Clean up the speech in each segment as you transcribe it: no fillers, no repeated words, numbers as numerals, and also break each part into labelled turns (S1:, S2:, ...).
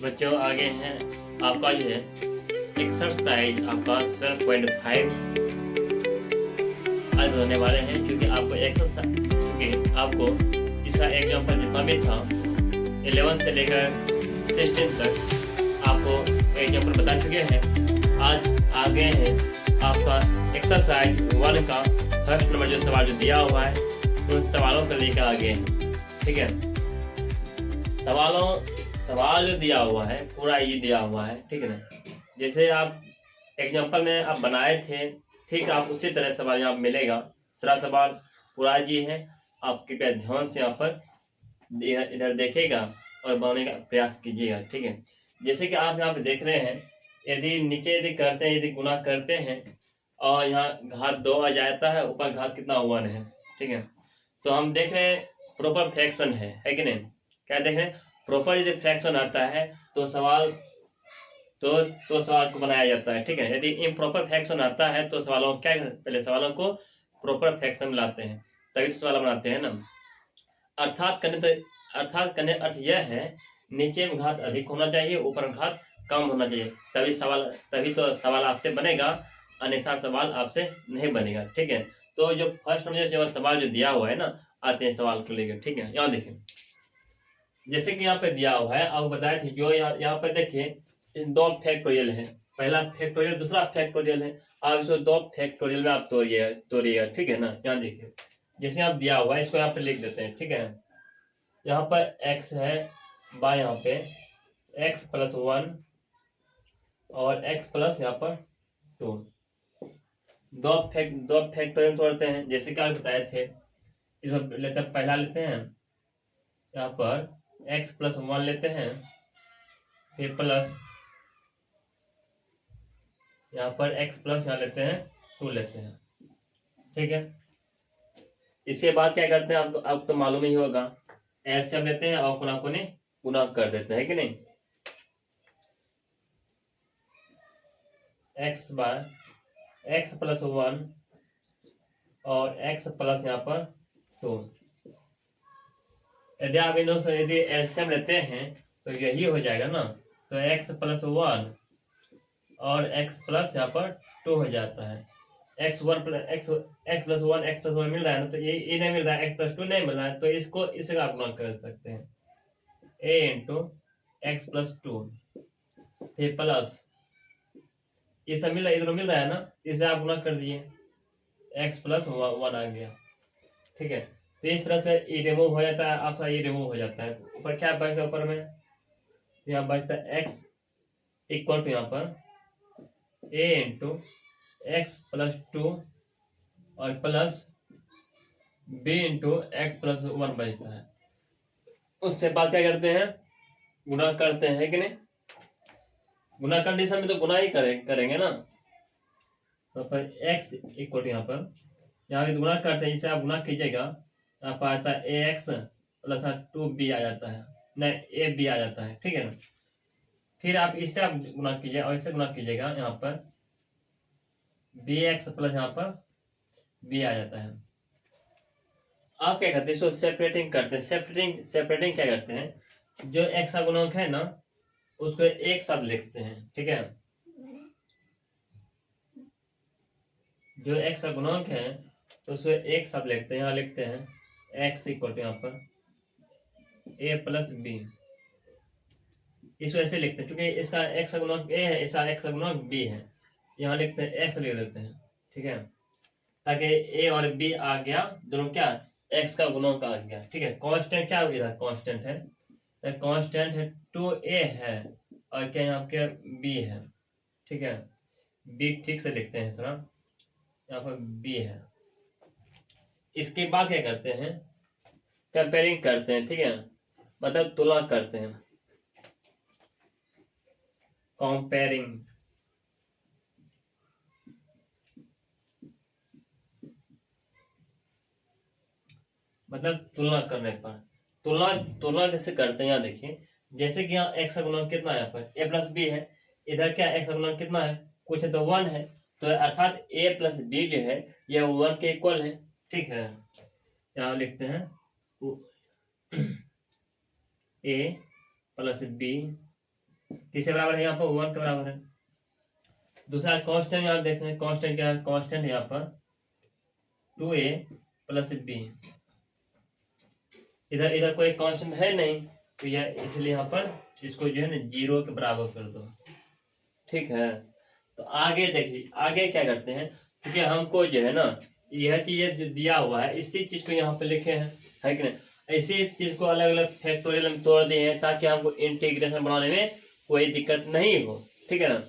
S1: बच्चों आगे हैं आपका जो है एक्सरसाइज आपका 12.5 आज होने वाले हैं, क्योंकि आपको एक्सरसाइज क्योंकि आपको इसका एग्जाम्पल जितना भी था 11 से लेकर 16 तक आपको एग्जाम्पल बता चुके हैं। आज आगे है आपका एक्सरसाइज 1 का फर्स्ट नंबर जो सवाल जो दिया हुआ है उन सवालों को लेकर आगे हैं। ठीक है, सवाल जो दिया हुआ है पूरा ये दिया हुआ है। ठीक है ना, जैसे आप एग्जाम्पल में आप बनाए थे, ठीक आप उसी तरह सवाल यहाँ मिलेगा। सारा सवाल पूरा जी है, आप कृपया ध्यान से यहाँ पर इधर देखिएगा और बनाने का प्रयास कीजिएगा। ठीक है, जैसे कि आप यहाँ पे देख रहे हैं, यदि नीचे यदि करते हैं, यदि गुना करते हैं और यहाँ घात 2 आ जाता है, ऊपर घात कितना 1 है। ठीक है, तो हम देख रहे हैं प्रॉपर फ्रैक्शन है कि नहीं। क्या देख रहे हैं, प्रॉपर यदि फ्रैक्शन आता है तो सवाल सवाल को बनाया जाता है। ठीक है, यदि इम्प्रॉपर फ्रैक्शन आता है तो सवालों क्या पहले सवालों को प्रॉपर फ्रैक्शन में लाते हैं, तभी तो सवाल बनाते हैं ना। अर्थात करने अर्थ यह है नीचे में घात अधिक होना चाहिए, ऊपर में घात कम होना चाहिए, तभी तो सवाल आपसे बनेगा, अन्यथा सवाल आपसे नहीं बनेगा। ठीक है, तो जो फर्स्ट में जैसे सवाल जो दिया हुआ है ना, आते हैं सवाल को लेकर। ठीक है, यहाँ देखिए जैसे कि यहाँ पे दिया हुआ है, आपको बताया था जो यहाँ पे देखिए 2 फैक्टोरियल है, पहला फैक्टोरियल दूसरा फैक्टोरियल है। आप इसको 2 फैक्टोरियल में आप तोड़िएगा। ठीक है ना, यहाँ देखिए जैसे आप दिया हुआ है इसको यहाँ पे लिख देते हैं। ठीक है, यहाँ पर x है, बाय यहाँ पे x प्लस 1 और x प्लस यहाँ पर 2। दो फैक्टोरियल तोड़ते हैं जैसे कि आप बताए थे। इसको लेते हैं, पहला लेते हैं यहाँ पर x प्लस 1 लेते हैं, फिर प्लस यहाँ पर x प्लस यहाँ लेते हैं 2 लेते हैं। ठीक है, इसके बाद क्या करते हैं, आपको तो मालूम ही होगा, एलसीएम लेते हैं और कोना कोने गुना कर देते हैं कि नहीं। x बार x प्लस 1 और x प्लस यहाँ पर 2। यदि आप इन दोनों से यदि एलसीएम लेते हैं तो यही हो जाएगा ना, तो x प्लस 1 और x प्लस यहाँ पर 2 हो जाता है। x प्लस 1 मिल रहा है ना, तो ये नहीं मिल रहा है, x प्लस 2 नहीं मिल रहा है, तो इससे आप गुना कर सकते हैं a इंटू एक्स प्लस 2, फिर प्लस ये सब इधर मिल रहा है ना, इसे आप गुना कर दिए, x प्लस 1 आ गया। ठीक है, तो इस तरह से ये रिमूव हो जाता है, आपका ये रिमूव हो जाता है। ऊपर क्या बचता है, ऊपर में यहाँ बचता है x इक्वल टू यहाँ पर a इंटू एक्स प्लस 2 और plus b into X plus 1 बचता है। उससे बाद क्या करते हैं, गुना करते हैं कि नहीं। गुना कंडीशन में तो गुना ही करेंगे ना, तो फिर x इक्वल यहाँ पे गुना करते हैं, इसे आप गुना कीजिएगा, यहाँ पर आता है ए एक्स प्लस 2b आ जाता है, नहीं ए बी आ जाता है। ठीक है ना, फिर आप इससे आप गुना कीजिए और इससे गुना कीजिएगा, यहाँ पर बी एक्स प्लस यहाँ पर b आ जाता है। आप क्या करते हैं, इसको सेपरेटिंग करते हैं। सेपरेटिंग क्या करते हैं, जो x का गुणक है ना उसको एक साथ लिखते हैं। ठीक है, जो x का गुणक है उसको एक साथ लिखते हैं, यहाँ लिखते हैं x इक्वल टू यहाँ पर a प्लस बी। इसको ऐसे लिखते हैं क्योंकि इसका x का गुणक a है, इसका x का गुणक b है, यहाँ लिखते हैं x लिख देते हैं। ठीक है, ताकि a और b आ गया, दोनों क्या x का गुणक आ गया। ठीक है, कांस्टेंट क्या इधर कांस्टेंट है, कांस्टेंट है 2a है और क्या यहाँ पे b है। ठीक है, b ठीक से लिखते हैं, थोड़ा यहाँ पर b है। इसके बाद क्या करते हैं, कंपेयरिंग करते हैं। ठीक है, मतलब तुलना करते हैं, कंपेयरिंग। मतलब तुलना करने पर तुलना कैसे करते हैं, यहाँ देखिए जैसे कि यहाँ x का गुणक कितना है, यहाँ पर a प्लस बी है, इधर क्या x का गुणक कितना है, कुछ है तो 1 है, तो अर्थात a प्लस बी जो है यह 1 के इक्वल है। ठीक है, यहाँ लिखते हैं a प्लस बी किसके बराबर है यहाँ पर, 1 के बराबर है। दूसरा कांस्टेंट यहाँ देखते हैं, कांस्टेंट क्या है, कांस्टेंट यहाँ पर 2a प्लस b, इधर इधर कोई कांस्टेंट है नहीं, तो यह इसलिए यहाँ पर इसको जो है ना 0 के बराबर कर दो। ठीक है, तो आगे देखिए, आगे क्या करते हैं, क्योंकि हमको जो है ना यह चीज जो दिया हुआ है इसी चीज को यहाँ पे लिखे हैं, है कि नहीं। इसी चीज को अलग अलग फैक्टोरियल में तोड़ दिए हैं ताकि हमको इंटीग्रेशन बनाने में कोई दिक्कत नहीं हो। ठीक है ना,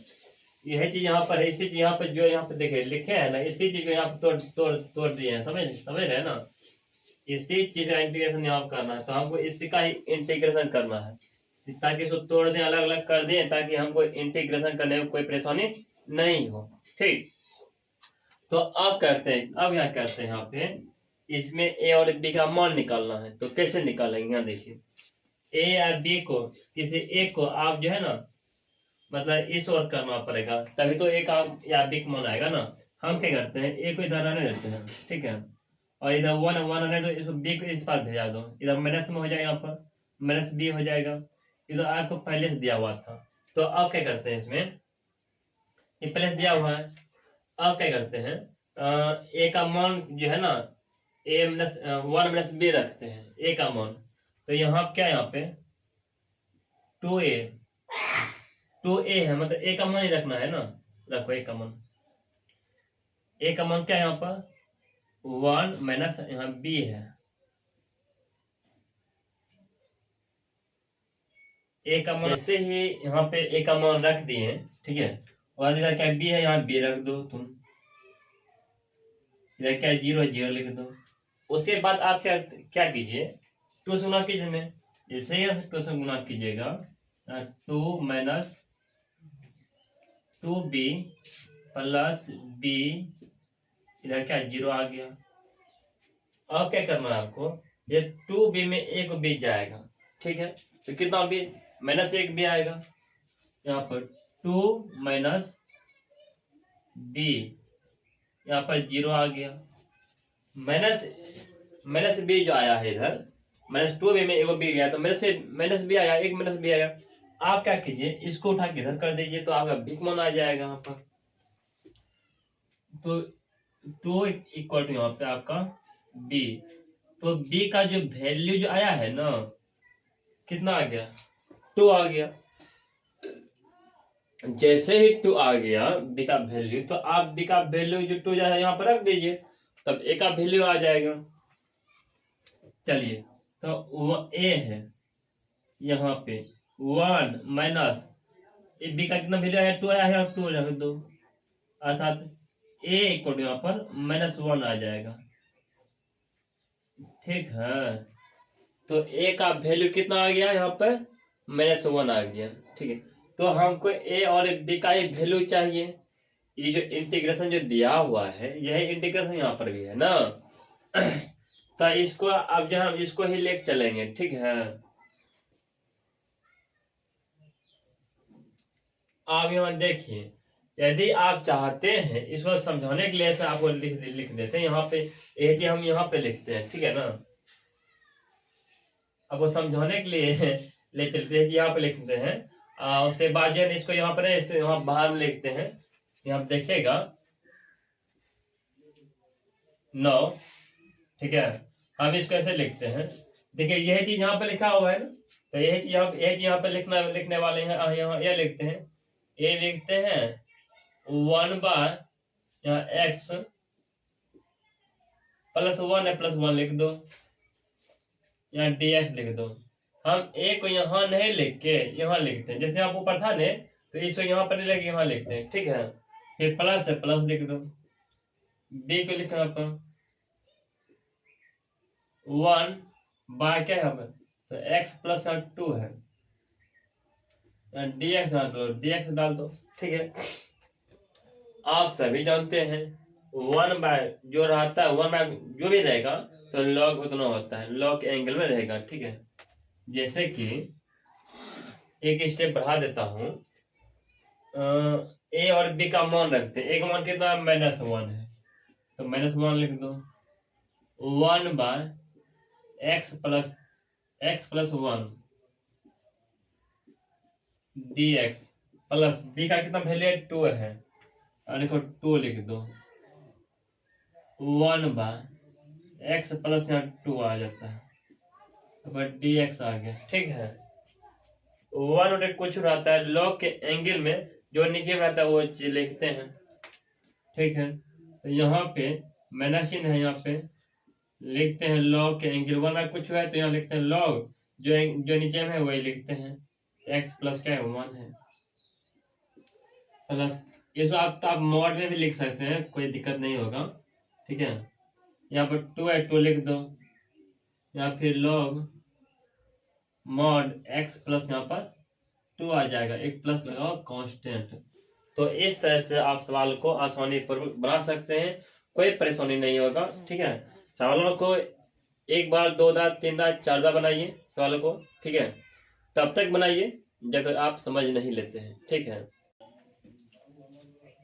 S1: यह चीज यहाँ पर है, इसी चीज यहाँ पर जो यहाँ पे देखिए लिखे हैं ना, इसी चीज को यहाँ पे तोड़ तोड़ तोड़ दिए हैं, समझ समझ रहे हैं ना। इसी चीज का इंटीग्रेशन यहाँ पे करना है, तो हमको इसी का ही इंटीग्रेशन करना है, ताकि इसको तोड़ दें, अलग अलग कर दें, ताकि हमको इंटीग्रेशन करने में कोई परेशानी नहीं हो। ठीक, तो अब करते हैं, अब यहाँ करते हैं, यहाँ पे इसमें ए और बी का मान निकालना है। तो कैसे निकालेंगे, यहाँ देखिए, ए या बी को, किसी एक को आप जो है ना मतलब इस ओर करना पड़ेगा, तभी तो एक आप या बी का मान आएगा ना। हम क्या करते हैं, ए को इधर आने देते हैं, ठीक है, और इधर 1 1 आने दो, इसको बी को इस पार भेजा दो, इधर माइनस में हो जाएगा, यहाँ पर माइनस बी हो जाएगा, इधर आपको पहले से दिया हुआ था। तो अब क्या करते हैं, इसमें ये पहले से दिया हुआ है, अब क्या करते हैं, ए का मान जो है ना ए माइनस 1 माइनस बी रखते हैं, ए का मान। तो यहाँ क्या, यहाँ पे 2a, 2a है, मतलब ए का मान ही रखना है ना, रखो ए का मान। ए का मान क्या है यहाँ पर 1 माइनस यहाँ बी है, ए का मान जैसे ही यहाँ पे ए का मान रख दिए, ठीक है, और इधर क्या बी है, यहाँ बी रख दो तुम, इधर क्या 0 0 लिख दो। उसके बाद आप क्या क्या कीजिए, 2 से गुना कीजिए में, जैसे ही 2 से गुना कीजिएगा 2 माइनस 2b प्लस b, इधर क्या 0 आ गया। अब क्या करना है आपको, ये 2b में एक b जाएगा, ठीक है, तो कितना b माइनस 1 b आएगा, यहाँ पर 2 माइनस b, यहाँ पर 0 आ गया, माइनस माइनस बी जो आया है इधर, माइनस 2b में एगो बी गया, तो माइनस बी आया, एक माइनस बी आया। आप क्या कीजिए, इसको उठा के इधर कर दीजिए, तो आपका बिग मान आ जाएगा यहाँ पर। तो 2 इक्वल टू यहाँ पे आपका b, तो b का जो वैल्यू जो आया है ना, कितना आ गया 2 आ गया। जैसे ही 2 आ गया b का वैल्यू, तो आप b का वैल्यू जो 2 जाए यहाँ पर रख दीजिए, तब a का वैल्यू आ जाएगा। चलिए, तो वो a है यहाँ पे 1 माइनस बी का कितना वैल्यू आया 2 आया है, 2 रख दो, अर्थात a इक्वल यहाँ पर -1 आ जाएगा। ठीक है, तो a का वैल्यू कितना आ गया यहाँ पर -1 आ गया। ठीक है, तो हमको a और b का ही वैल्यू चाहिए। ये जो इंटीग्रेशन जो दिया हुआ है, यही इंटीग्रेशन यहाँ पर भी है ना। तो इसको अब जो हम इसको ही लेके चलेंगे, ठीक है। आप यहाँ देखिए, यदि आप चाहते हैं इसको समझाने के लिए, तो आपको लिख देते हैं यहाँ पे, ये कि हम यहाँ पे लिखते हैं, ठीक है ना। आपको समझाने के लिए ले चलते हैं कि यहाँ पे लिखते हैं, उसके बाद जो है इसको यहाँ पर इसको यहाँ बाहर में लिखते हैं, यहाँ देखिएगा 9, ठीक है। हम इसको ऐसे लिखते हैं, देखिए यह चीज यहाँ पे लिखा हुआ है ना, तो यह चीज यहाँ पे लिखने वाले हैं, यहाँ ये लिखते हैं, ये लिखते हैं 1 बाय यहाँ x +1 है, +1 लिख दो, यहाँ dx लिख दो। हम a को यहाँ नहीं लिख के यहाँ लिखते हैं, जैसे आप ऊपर था ने, तो इसको यहाँ पर नहीं लेके यहाँ लिखते हैं, ठीक है। फिर प्लस है, प्लस लिख दो, b को लिखा अपन 1 बाय क्या है यहाँ पर, तो x +2 है, dx डाल दो, dx डाल दो, ठीक है। आप सभी जानते हैं 1 बाय जो रहता है, 1 बाय जो भी रहेगा तो log उतना होता है, log के एंगल में रहेगा, ठीक है। जैसे कि एक स्टेप बढ़ा देता हूं, a और b का मान रखते हैं, a का मान कितना -1 है, तो -1 लिख दो, 1 by x + 1, D X plus B का कितना वैल्यू है 2 है, और देखो 2 लिख दो, 1/x प्लस यहाँ 2 आ जाता है, अब डी एक्स आ गया। ठीक है, 1 कुछ रहता है लॉग के एंगल में जो नीचे रहता है वो चीज लिखते हैं। ठीक है, तो यहाँ पे माइनस चिन्ह है, यहाँ पे लिखते हैं लॉग के एंगल, 1 कुछ है तो यहाँ लिखते हैं लॉग जो नीचे में है वही लिखते हैं, x प्लस क्या है 1 है प्लस, ये तो आप मॉड में भी लिख सकते हैं, कोई दिक्कत नहीं होगा। ठीक है, यहाँ पर 2 है 2 लिख दो, या फिर लॉग मॉड x प्लस यहाँ पर 2 आ जाएगा, एक प्लस लगाओ कांस्टेंट। तो इस तरह से आप सवाल को आसानी पूर्वक बना सकते हैं, कोई परेशानी नहीं होगा। ठीक है, सवालों को एक बार, 2 बार, 3 बार, 4 बार बनाइए सवालों को। ठीक है, तब तक बनाइए जब तक आप समझ नहीं लेते हैं। ठीक है,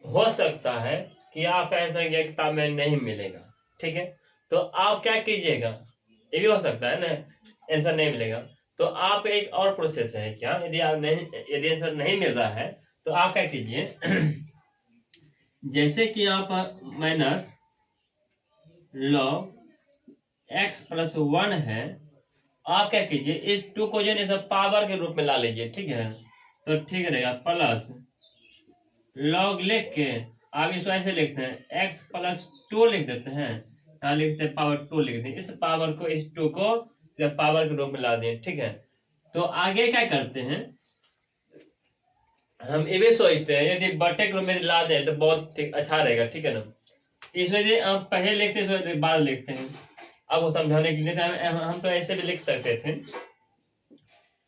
S1: हो सकता है कि आपका आंसर ये किताब में नहीं मिलेगा। ठीक है, तो आप क्या कीजिएगा, ये भी हो सकता है ना आंसर नहीं मिलेगा, तो आप एक और प्रोसेस है क्या, यदि आंसर नहीं मिल रहा है तो आप क्या कीजिए जैसे कि यहाँ पर माइनस लॉग एक्स प्लस 1 है, आप क्या कीजिए इस 2 को जो है पावर के रूप में ला लीजिए। ठीक है, तो ठीक रहेगा, प्लस लॉग लिख के आप इसको ऐसे लिखते हैं x प्लस 2 लिख देते हैं, यहाँ लिखते हैं पावर 2 लिख दें, इस पावर को इस 2 को पावर के रूप में ला दें। ठीक है, तो आगे क्या करते हैं, हम ये भी सोचते हैं यदि बटे के रूप में ला दें तो बहुत अच्छा रहेगा। ठीक है ना, इस वजह हम पहले लिखते हैं बाद लिखते हैं, अब वो समझाने के लिए हम तो ऐसे भी लिख सकते थे,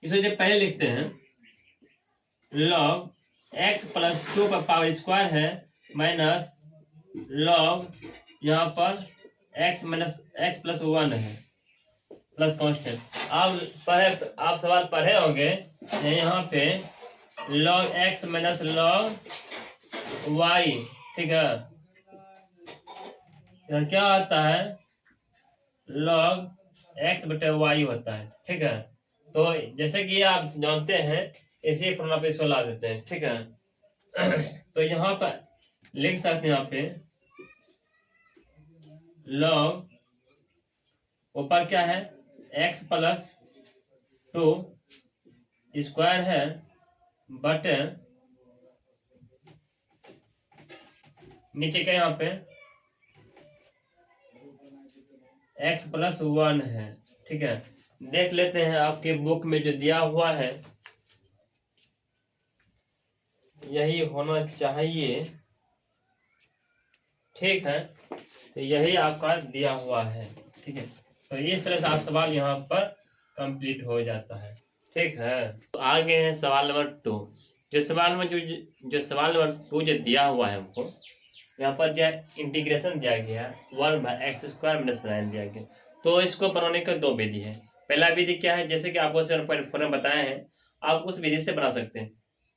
S1: इस वजह पहले लिखते हैं लॉग x प्लस 2 का पावर स्क्वायर है माइनस लॉग यहाँ पर x माइनस x प्लस 1 है प्लस कांस्टेंट। आप सवाल पढ़े होंगे यहाँ पे log x minus log y। ठीक है, क्या आता है लॉग x बटे y होता है। ठीक है, तो जैसे कि आप जानते हैं इसी फॉर्मूला पे इसको ला देते हैं। ठीक है, तो यहाँ पर लिख सकते हैं, यहाँ पे लॉग ऊपर क्या है x प्लस 2 स्क्वायर है बटे नीचे क्या यहाँ पे x प्लस 1 है। ठीक है, देख लेते हैं आपके बुक में जो दिया हुआ है यही होना चाहिए। ठीक है, तो यही आपका दिया हुआ है। ठीक है, तो इस तरह से आप सवाल यहाँ पर कंप्लीट हो जाता है। ठीक है, तो आगे है सवाल नंबर 2। जो सवाल नंबर 2 जो दिया हुआ है हमको, यहाँ पर दिया इंटीग्रेशन दिया गया 1/x² - 9 दिया गया। तो इसको बनाने का 2 विधि है। पहला विधि क्या है, जैसे कि आपको 7.4 में बताया है, आप उस विधि से बना सकते हैं।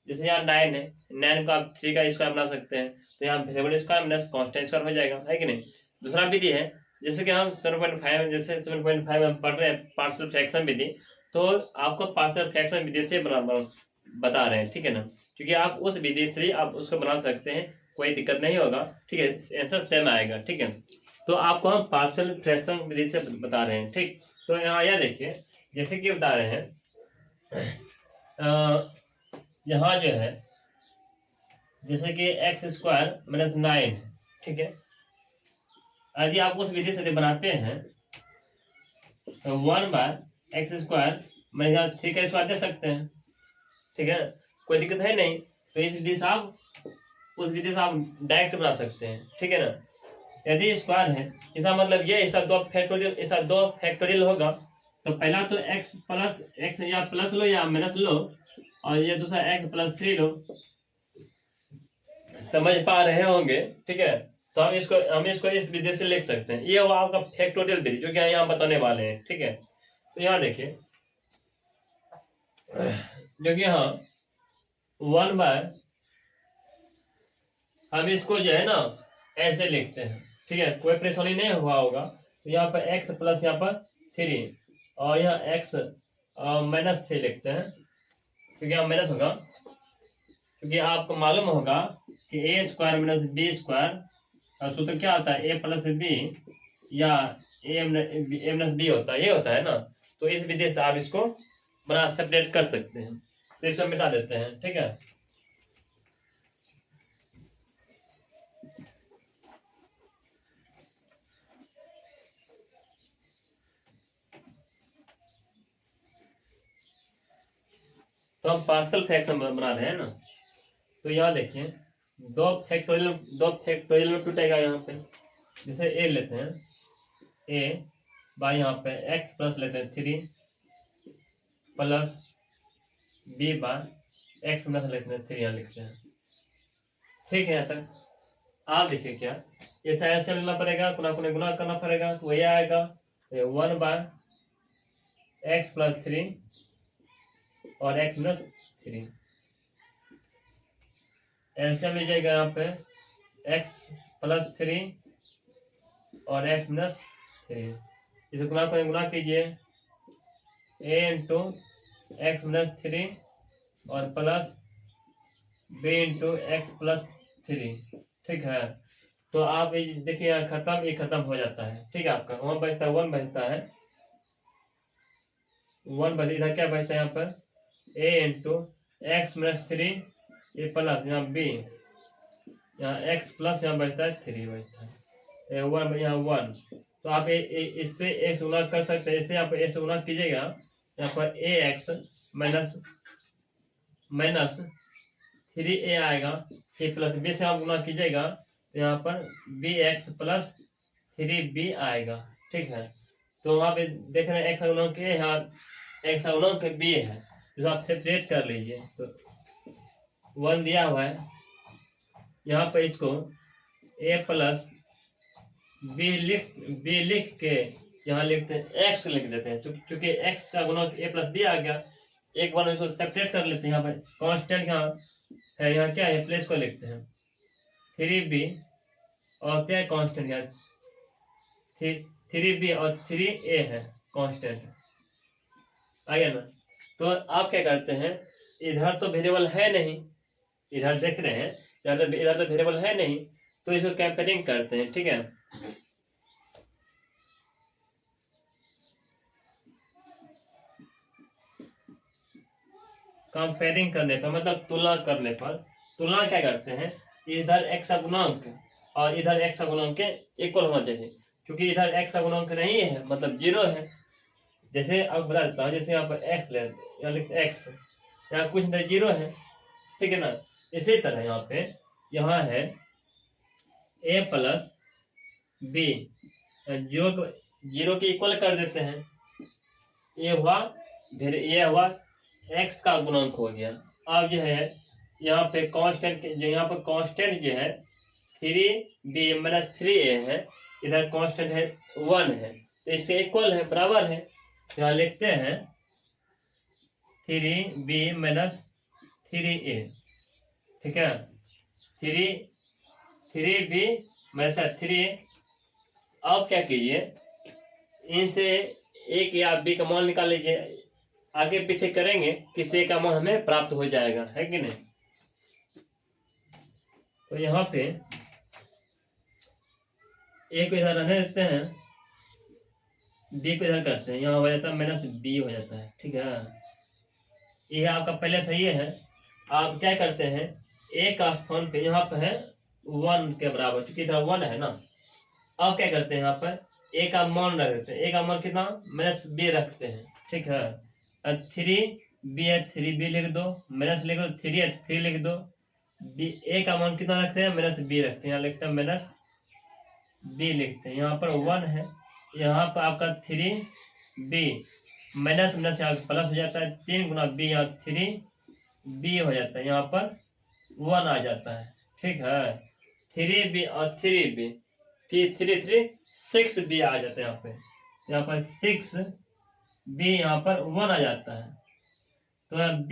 S1: जैसे यहाँ 9 है, 9 को आप 3 का स्क्वायर बना सकते हैं, तो यहाँ variable square minus constant square हो जाएगा, है कि नहीं। दूसरा विधि है, जैसे कि हम 7.5 जैसे 7.5 में पढ़ रहे हैं पार्शियल फ्रैक्शन विधि, तो आपको पार्शियल फ्रैक्शन विधि से बता रहे हैं। ठीक है ना, क्योंकि आप उस विधि से आप उसको बना सकते हैं, कोई दिक्कत नहीं होगा। ठीक है, आंसर सेम आएगा। ठीक है, तो आपको हम पार्शियल फ्रैक्शन विधि से बता रहे हैं। ठीक, तो यहाँ यह देखिए जैसे कि बता रहे हैं यहाँ जो है जैसे कि x² - 9 है। ठीक है, यदि आप उस विधि से बनाते हैं तो 1/x² में यहाँ 3 का स्क्वायर दे सकते हैं। ठीक है, कोई दिक्कत है नहीं, तो इस विधि से आप उस विधि से आप डायरेक्ट बना सकते हैं। ठीक है ना, यदि स्क्वायर है इसका मतलब ये ऐसा 2 फैक्टोरियल होगा, तो पहला तो x प्लस x या प्लस लो या माइनस लो, और ये दूसरा x प्लस 3 लो। समझ पा रहे होंगे। ठीक है, तो हम इसको इस विधि से लिख सकते हैं। ये हुआ आपका फैक्टोरियल विधि जो कि यहाँ बताने वाले हैं। ठीक है, तो यहाँ देखिए जो कि यहाँ 1/ हम इसको जो है ना ऐसे लिखते हैं। ठीक है, कोई परेशानी नहीं हुआ होगा। तो यहाँ पर x प्लस यहाँ पर 3 और यहाँ x -3 लिखते हैं, क्योंकि यहाँ माइनस होगा क्योंकि आपको मालूम होगा कि ए स्क्वायर माइनस बी स्क्वायर सूत्र क्या होता है, ए प्लस बी या ए माइनस बी होता है, ये होता है ना। तो इस विधि से आप इसको बना सेपरेट कर सकते हैं। तो इसको मिटा देते हैं, ठीक है। तो हम पार्शियल फ्रैक्शन बना रहे हैं ना। तो यहाँ देखिए दो फैक्टोरियल में टूटेगा यहाँ पे। जैसे ए लेते हैं, ए बाय यहाँ पे एक्स प्लस लेते हैं 3 प्लस बी बाय एक्स में लेते हैं 3 यहाँ लिखते हैं, ठीक है। यहाँ तक आप देखिए क्या ये साइड से लेना पड़ेगा, गुना करना पड़ेगा, तो वही आएगा 1 बाय एक्स प्लस 3 और एक्स माइनस 3। एलसीएम लीजिएगा यहाँ पे एक्स प्लस 3 और एक्स माइनस 3, इसे गुना कीजिए ए इंटू एक्स माइनस 3 और plus B into X plus 3, ठीक है। तो आप ये देखिए यहाँ खत्म, ये खत्म हो जाता है, ठीक है। आपका वहाँ बचता है 1 बचता है, 1 बच, इधर क्या बचता है यहाँ पर ए इंटू एक्स माइनस 3 ये प्लस यहाँ बी, यहाँ एक्स प्लस यहाँ बचता है 3 बचता है 1 यहाँ 1। तो आप इससे एक्स गुना कर सकते हैं, इससे आप एक्स गुना कीजिएगा यहाँ पर ए एक्स माइनस 3a आएगा, फिर प्लस बी से आप गुना कीजिएगा तो यहाँ पर बी एक्स प्लस 3b आएगा, ठीक है। तो वहाँ पे देख रहे हैं एक्स गुणक ए है, एक्स गुणक बी है, तो आप सेपरेट कर लीजिए। तो 1 दिया हुआ है यहाँ पर, इसको a प्लस बी लिख के यहाँ लिखते हैं एक्स लिख देते हैं, क्योंकि एक्स का गुणक a प्लस बी आ गया। एक बार इसको सेपरेट कर लेते हैं, यहाँ पर कांस्टेंट यहाँ है, यहाँ क्या है प्लेस को लिखते हैं 3b और क्या है कांस्टेंट यहाँ 3b और 3a है कांस्टेंट, आ गया ना। तो आप क्या करते हैं, इधर तो वेरिएबल है नहीं, इधर देख रहे हैं इधर तो वेरिएबल है नहीं, तो इसको कंपेयरिंग करते हैं, ठीक है। कंपेयरिंग करने पर मतलब तुलना करने पर, तुलना क्या करते हैं, इधर एक्स का गुणांक और इधर एक्स का गुणांक इक्वल होना चाहिए, क्योंकि इधर एक्स का गुणांक नहीं है मतलब 0 है। जैसे अब बता देता हूँ, जैसे यहाँ पर एक्स ले यहाँ लिखते एक्स, यहाँ कुछ नहीं 0 है, ठीक है ना। इसी तरह यहाँ पे यहाँ है ए प्लस बी, 0 के इक्वल कर देते हैं, ये हुआ एक्स का गुणांक हो गया। अब जो है यहाँ पे कांस्टेंट, जो यहाँ पर कांस्टेंट जो है 3b माइनस 3a है, इधर कांस्टेंट है 1 है, तो इससे इक्वल है, बराबर है। यहाँ लिखते हैं 3b माइनस 3a, ठीक है। 3b minus 3a। अब क्या कीजिए, इनसे एक या बी का मान निकाल लीजिए, आगे पीछे करेंगे किसी का मान हमें प्राप्त हो जाएगा, है कि नहीं। तो यहाँ पे ए को इधर रहने देते हैं, बी को इधर करते हैं, यहाँ हो जाता है माइनस बी हो जाता है, ठीक है। ये आपका पहले सही है। आप क्या करते हैं, ए का स्थान पे यहाँ पे है 1 के बराबर, क्योंकि इधर 1 है ना। अब क्या करते हैं, यहाँ पर ए का मान रख देते हैं, ए का मान कितना माइनस बी रखते हैं, ठीक है। 3b है 3b लिख दो, माइनस लिख दो 3 है 3 लिख दो, बी ए का मान कितना रखते हैं माइनस बी रखते हैं, यहाँ लिखते हैं माइनस बी लिखते हैं। यहाँ पर 1 है, यहाँ पर आपका 3b माइनस माइनस यहाँ प्लस हो जाता है, 3 गुना बी यहाँ 3b हो जाता है, यहाँ पर 1 आ जाता है, ठीक है। 3b और 3b 6b आ जाता है यहाँ पर 6b यहाँ पर 1 आ जाता है, तो b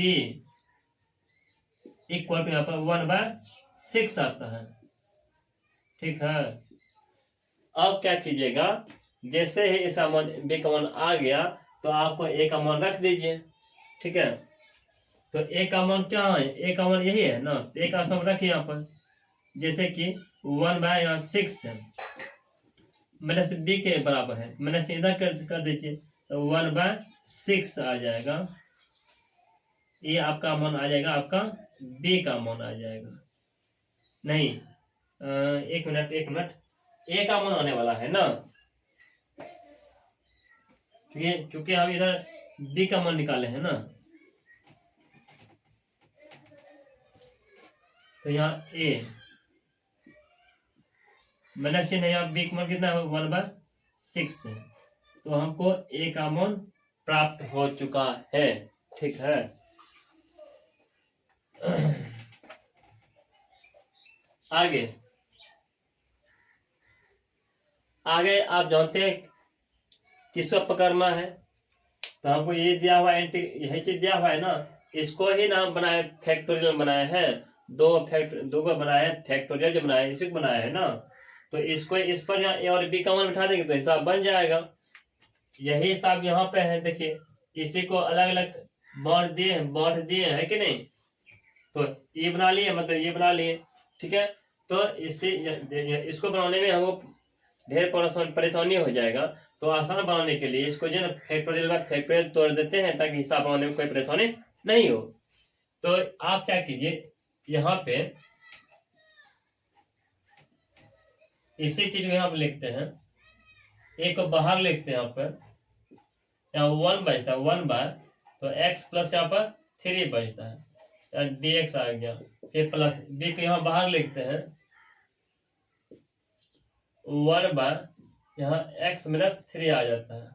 S1: इक्वल टू यहाँ पर 1/6 आता है, ठीक है। अब क्या कीजिएगा, जैसे ही इसका मान बी का मान आ गया तो आपको ए का मान रख दीजिए, ठीक है। तो ए का मान क्या है, ए का मान यही है ना, तो ए का मान रखिए यहाँ पर, जैसे कि 1 यहाँ 6 है, माइनस बी के बराबर है, माइनस इधर कर दीजिए तो 1/6 आ जाएगा। ये आपका मान आ जाएगा, आपका बी का मान आ जाएगा। नहीं, एक मिनट एक मिनट, ए का मान आने वाला है ना, क्योंकि हम इधर बी का मान निकाले हैं ना, तो यहाँ ए माइनस चिन्ह है, यहाँ बी का मान कितना है 1/6 है, तो हमको ए का मान प्राप्त हो चुका है। ठीक है, आगे आगे आप जानते हैं किसको पकड़ना है, तो हमको ये दिया हुआ यही चीज दिया हुआ है ना, इसको ही ना बनाए फैक्टोरियल बनाए हैं, दो को बनाए फैक्टोरियल जो बनाए इसी को बनाया है ना, तो इसको इस पर यहाँ ए और बी का मान बिठा देंगे तो हिसाब बन जाएगा। यही हिसाब यहाँ पे है, देखिए इसी को अलग अलग बांट दिए है कि नहीं, तो ये बना लिए, मतलब ये बना लिए, ठीक है। तो इसको बनाने में हमको ढेर परेशानी हो जाएगा, तो आसान बनाने के लिए इसको जो है फैक्टोरियल तोड़ देते हैं ताकि हिसाब बनाने में कोई परेशानी नहीं हो। तो आप क्या कीजिए, यहाँ पे इसी चीज को यहाँ पे लिखते हैं, एक को बाहर लिखते हैं, यहाँ पर यहाँ 1 बचता है 1 तो x प्लस यहाँ पर 3 बचता है, dx आ गया, फिर प्लस b को यहाँ बाहर लिखते हैं 1 यहाँ x माइनस 3 आ जाता है,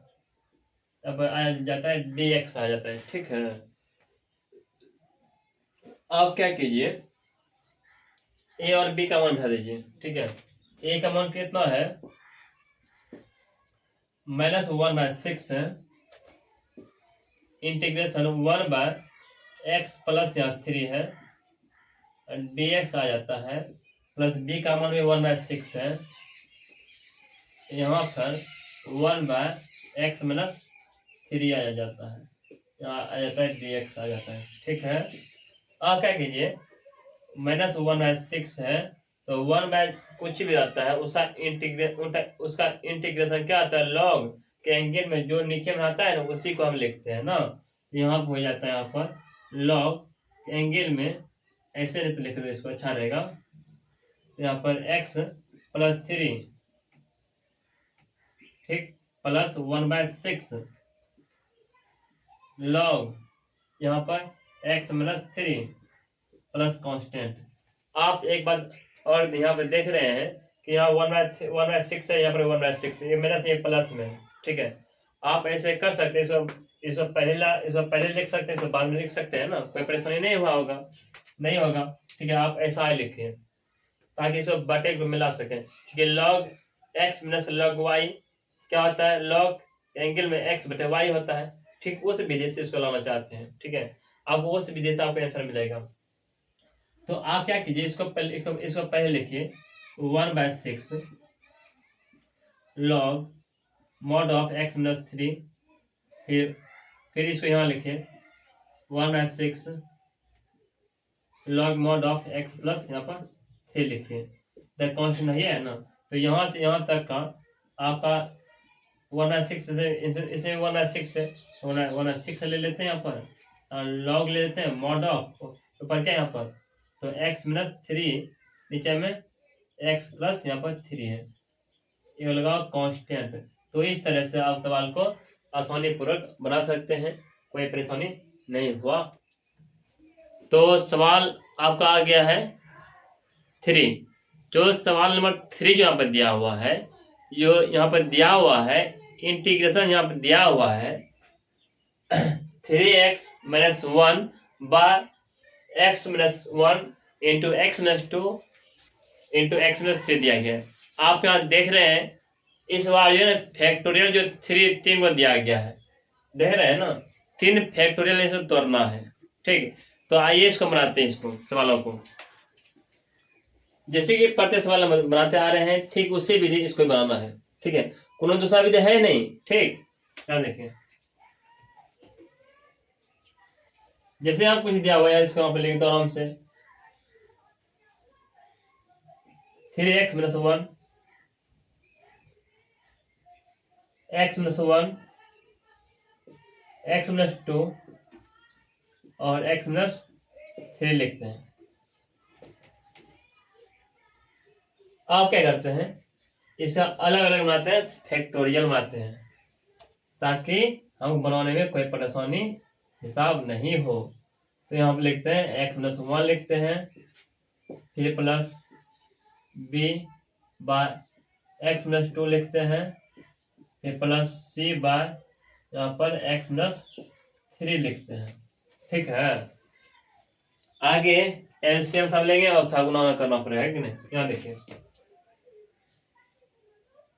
S1: अब आ जाता है dx आ जाता है। ठीक है, आप क्या कीजिए a और b का मान उठा दीजिए। ठीक है, a का मान कितना है -1/6 है, इंटीग्रेशन 1/x प्लस यहाँ 3 है, dx आ जाता है, प्लस b का मान भी 1/6 है, यहाँ पर 1/x माइनस 3 आ जाता है, यहाँ आ जाता है dx आ जाता है। ठीक है, आप क्या कीजिए -1/6 है तो 1 कुछ भी रहता है उसका इंटीग्रेशन क्या आता है, लॉग के एंगल में जो नीचे में आता है ना उसी को हम लिखते हैं ना, यहाँ हो जाता है यहाँ पर लॉग एंगल में, ऐसे नहीं तो लिख दो इसको अच्छा रहेगा, यहाँ पर x प्लस 3 ठीक प्लस 1/6 लॉग यहाँ पर x माइनस 3 प्लस कांस्टेंट। आप एक बात और यहाँ पे देख रहे हैं कि यहाँ 1/6 है, यहाँ पर 1/6 ये माइनस ये प्लस में। ठीक है, आप ऐसे कर सकते हैं, इसको पहले लिख सकते हैं, इसको बाद में लिख सकते हैं ना, कोई परेशानी नहीं हुआ होगा, नहीं होगा। ठीक है, आप ऐसा ही लिखिए ताकि इसको बटे को मिला सके, क्योंकि log x minus log y क्या होता है, लॉग एंगल में x बटे y होता है। ठीक, उस विधि से इसको लाना चाहते हैं। ठीक है, अब उस विधि से आपको आंसर मिलेगा। तो आप क्या कीजिए, इसको पहले लिखिए 1/6 log mod of x minus 3, फिर इसको यहाँ लिखिए 1/6 log mod of x plus यहाँ पर 3 लिखिए, द कांस्टेंट है ना, तो यहाँ से यहाँ तक का आपका 1/6 से इसे 1/6 से 1/6 ले लेते हैं, यहाँ पर लॉग ले लेते हैं मॉड ऑफ ऊपर क्या यहाँ पर, तो x माइनस 3 नीचे में x प्लस यहाँ पर 3 है, ये लगाओ कांस्टेंट। तो इस तरह से आप सवाल को आसानी पूर्वक बना सकते हैं, कोई परेशानी नहीं हुआ। तो सवाल आपका आ गया है 3, जो सवाल नंबर 3 जो यहाँ पर दिया हुआ है, जो यहाँ पर दिया हुआ है इंटीग्रेशन यहाँ पर दिया हुआ है 3x minus 1 by x minus 1 into x minus 2 into x minus 3 दिया गया है। आप यहाँ देख रहे हैं इस बार जो है ना फैक्टोरियल जो 3 को दिया गया है, देख रहे हैं ना 3 फैक्टोरियल इसे तोड़ना है। ठीक, तो आइए इसको बनाते हैं, इसको सवालों को जैसे कि प्रत्येक सवाल हम बनाते आ रहे हैं, ठीक उसी विधि इसको बनाना है। ठीक है, कोनो दूसरा विधि है नहीं। ठीक, क्या देखिए जैसे आप कुछ दिया हुआ है इसको यहाँ पे लिख दो आराम से। 3x - 1 x - 1 x - 2 और x - 3 लिखते हैं। आप क्या करते हैं, इसका अलग अलग बनाते हैं, फैक्टोरियल बनाते हैं, ताकि हम बनाने में कोई परेशानी हिसाब नहीं हो। तो यहाँ पे लिखते हैं x - 1 लिखते हैं, फिर प्लस b बाय x - 2 लिखते हैं, फिर प्लस c बाय यहाँ पर x - 3 लिखते हैं। ठीक है, आगे एलसीएम सब लेंगे और था गुना करना पड़ेगा कि नहीं। यहाँ देखिए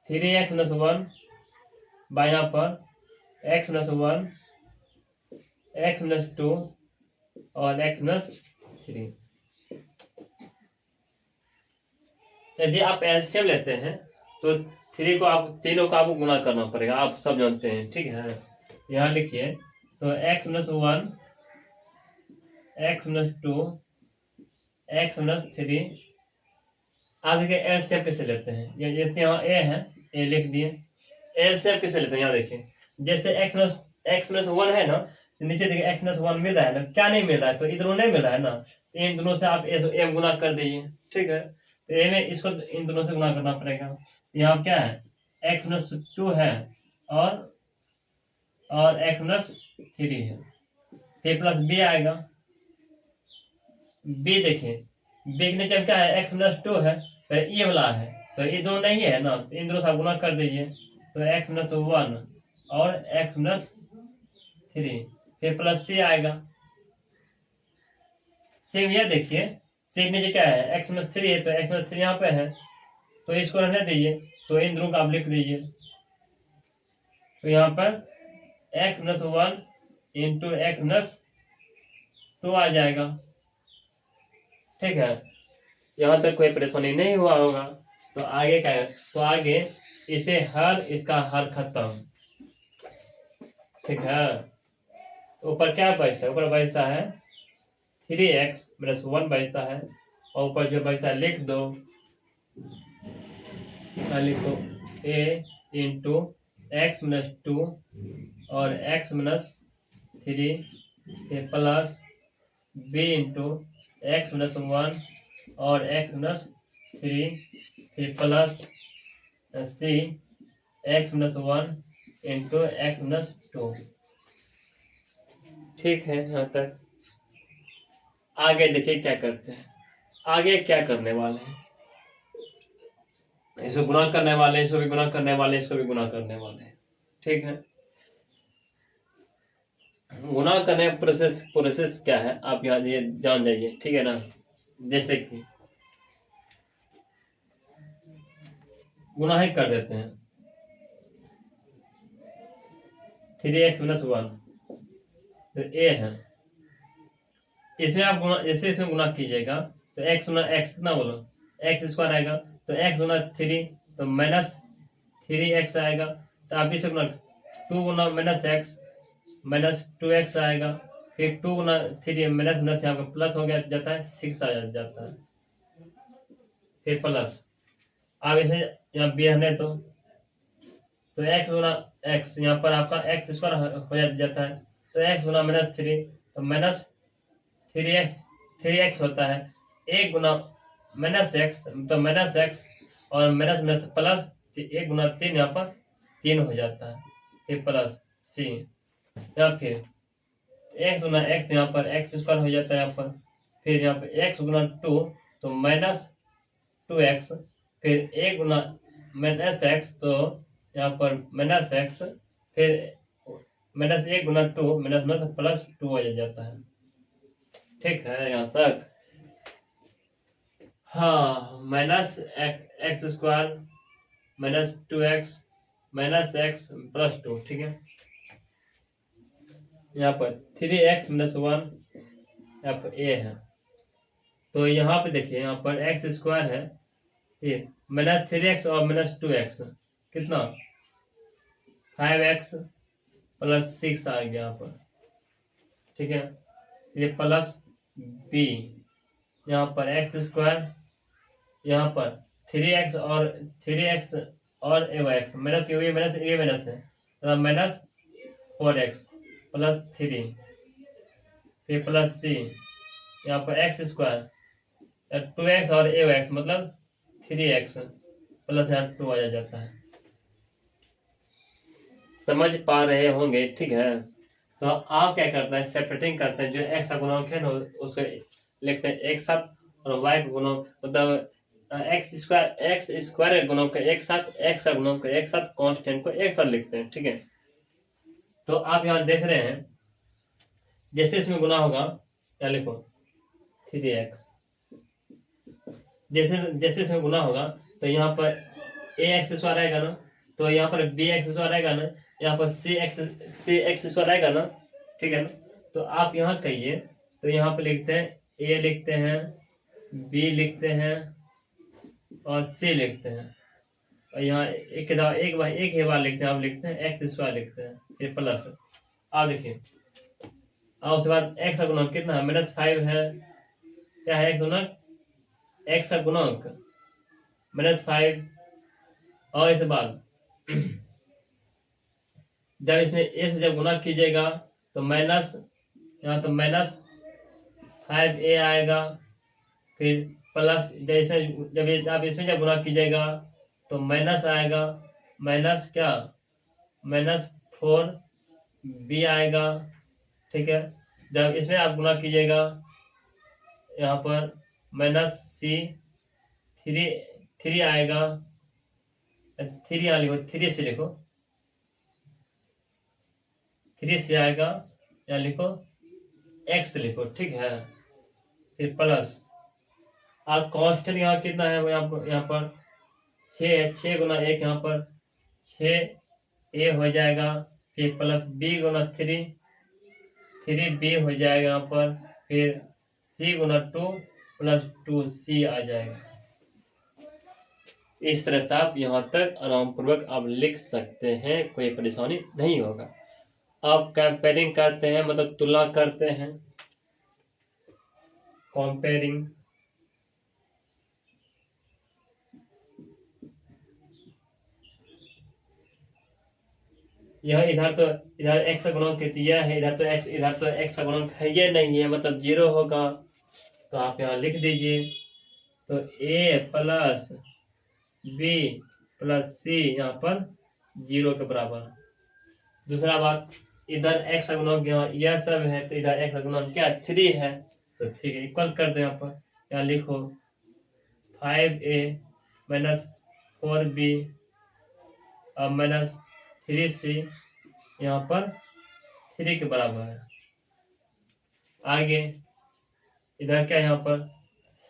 S1: 3x - 1 बाय यहाँ पर x - 1 x - 2 और x - 3। यदि आप एलसीएम लेते हैं तो 3 को आप तीनों को आपको गुना करना पड़ेगा, आप सब जानते हैं। ठीक है, यहाँ लिखिए तो x - 1 x - 2 x - 3। आप देखिए एलसीएम कैसे लेते हैं, जैसे यहाँ a है, a लिख दिए। एलसीएम कैसे लेते हैं, यहाँ देखिए जैसे x - 1 है ना, नीचे देखिए x - 1 मिल रहा है ना, क्या नहीं मिल रहा है, तो इधरों नहीं मिल रहा है ना, इन दोनों से आप a गुना कर दीजिए। ठीक है, तो a में इसको इन दोनों से गुना करना पड़ेगा। यहाँ क्या है, x - 2 है और x - 3 है, फिर प्लस b आएगा। b देखिए b के नीचे क्या है, x - 2 है, तो ये वाला है, तो ये दोनों नहीं है ना, तो इन दोनों से आप गुना कर दीजिए। तो x - 1 और x - 3, फिर प्लस c आएगा। सेम ये देखिए, c नीचे क्या है, x - 3 है, तो x - 3 यहाँ पे है, तो इसको रहने दीजिए, तो इन दोनों को आप लिख दीजिए। तो यहाँ पर x - 1 इंटू x - 2 आ जाएगा। ठीक है, यहाँ तक कोई परेशानी नहीं हुआ होगा। तो आगे क्या है, तो आगे इसे हर इसका हर खत्म। ठीक है, तो ऊपर क्या बचता है, ऊपर बचता है 3x - 1 बचता है, और ऊपर जो बचता है लिख दो, लिखो a इंटू x - 2 और x - 3, फिर प्लस b इंटू x - 1 और x - 3, फिर plus c x - 1 into x - 2। ठीक है, यहाँ तक। आगे देखिए क्या करते हैं, आगे क्या करने वाले हैं, इसको गुना करने वाले हैं, इसको भी गुना करने वाले हैं, इसको भी गुना करने वाले हैं। ठीक है, गुना करने प्रोसेस प्रोसेस क्या है आप यहाँ ये जान जाइए। ठीक है ना, जैसे कि गुना ही कर देते हैं 3x - 1, तो a है, इसमें आप गुना, जैसे इसमें गुना कीजिएगा तो x गुना x कितना बोलो, x² आएगा, तो x गुना 3 तो -3x आएगा, तो आप इसे गुना 2 गुना -x -2x आएगा, फिर 2 गुना 3 माइनस यहाँ पर प्लस हो गया जाता है 6 आ जाता है, फिर प्लस। आप इसे यहाँ बी रहने तो x गुना x यहाँ पर आपका x² हो जाता है, तो x गुना -3 तो -3x होता है, 1 गुना -x तो -x और माइनस प्लस 1 गुना 3 यहाँ पर 3 हो जाता है, फिर प्लस c, या फिर x गुना x यहाँ पर x² हो जाता है यहाँ पर, फिर यहाँ पे x गुना 2 तो -2x, फिर 1 गुना -x तो यहाँ पर -x, फिर -1 गुना 2 प्लस 2 हो जाता है। ठीक है, यहाँ तक। हाँ, -x² -2x -x प्लस 2। ठीक है, यहाँ पर 3x - 1 यहाँ पर a है, तो यहाँ पे देखिए यहाँ पर x² है, फिर -3x और -2x कितना 5x प्लस 6 आ गया यहाँ पर। ठीक है, फिर प्लस बी, यहाँ पर एक्स स्क्वायर, यहाँ पर 3x और एगो एक्स माइनस ये माइनस है तो माइनस 4x प्लस 3, फिर प्लस सी, यहाँ पर एक्स स्क्वायर 2x और एगो एक्स मतलब 3x प्लस यहाँ 2 आ जाता है। समझ पा रहे होंगे, ठीक है। तो आप क्या करते हैं, सेपरेटिंग करते हैं, जो एक्स का गुणक है ना उसको लिखते हैं एक साथ, और वाई का गुणक मतलब एक्स स्क्वायर का गुणक एक साथ, एक्स का गुणक एक साथ, कांस्टेंट को एक साथ लिखते हैं, ठीक है। तो आप यहाँ देख रहे हैं जैसे इसमें गुना होगा, क्या लिखो 3x, जैसे जैसे इसमें गुना होगा तो यहाँ पर ए एक्स स्क्वायर आएगा ना, तो यहाँ पर बी एक्स स्क्वायर आएगा ना, यहाँ पर सी एक्स स्क्वायर आएगा ना, ठीक है ना। तो आप यहाँ कहिए, तो यहाँ पर लिखते हैं ए लिखते हैं, बी लिखते हैं और सी लिखते हैं, और यहाँ एक ही बार लिखते हैं, आप लिखते हैं एक्स स्क्वायर लिखते हैं, फिर प्लस। आप देखिए, और उसके बाद एक्स का गुणक कितना है, -5 है, क्या है एक्स का गुणक -5, और इसके बाद जब इसमें ए से जब गुना कीजिएगा तो माइनस, यहाँ तो -5a आएगा, फिर प्लस जैसे जब आप इसमें जब गुना कीजिएगा तो माइनस आएगा, माइनस क्या -4b आएगा, ठीक है। जब इसमें आप गुना कीजिएगा यहाँ पर -3 आएगा, 3 यहाँ लिखो, 3 से लिखो, 3 से आएगा, यहाँ लिखो x लिखो, ठीक है। फिर प्लस, आप कांस्टेंट यहाँ कितना है, यहाँ पर 6 है, 6 गुना 1 यहाँ पर 6a हो जाएगा, फिर प्लस b गुना 3b हो जाएगा यहाँ पर, फिर c गुना 2 प्लस 2c आ जाएगा। इस तरह से आप यहाँ तक आराम पूर्वक आप लिख सकते हैं, कोई परेशानी नहीं होगा। आप कंपेयरिंग करते हैं मतलब तुलना करते हैं, कंपेयरिंग, यह इधर x का गुणक यह है, इधर तो x का गुणक है, ये नहीं है मतलब 0 होगा, तो आप यहाँ लिख दीजिए। तो a plus b plus c यहाँ पर 0 के बराबर। दूसरा बात, इधर x का गुणक यह सब है, तो इधर x का गुणक क्या 3 है, तो ठीक है इक्वल कर दे, यहाँ पर यहाँ लिखो 5a माइनस 4b और माइनस 3c यहाँ पर 3 के बराबर है। आगे इधर क्या, यहाँ पर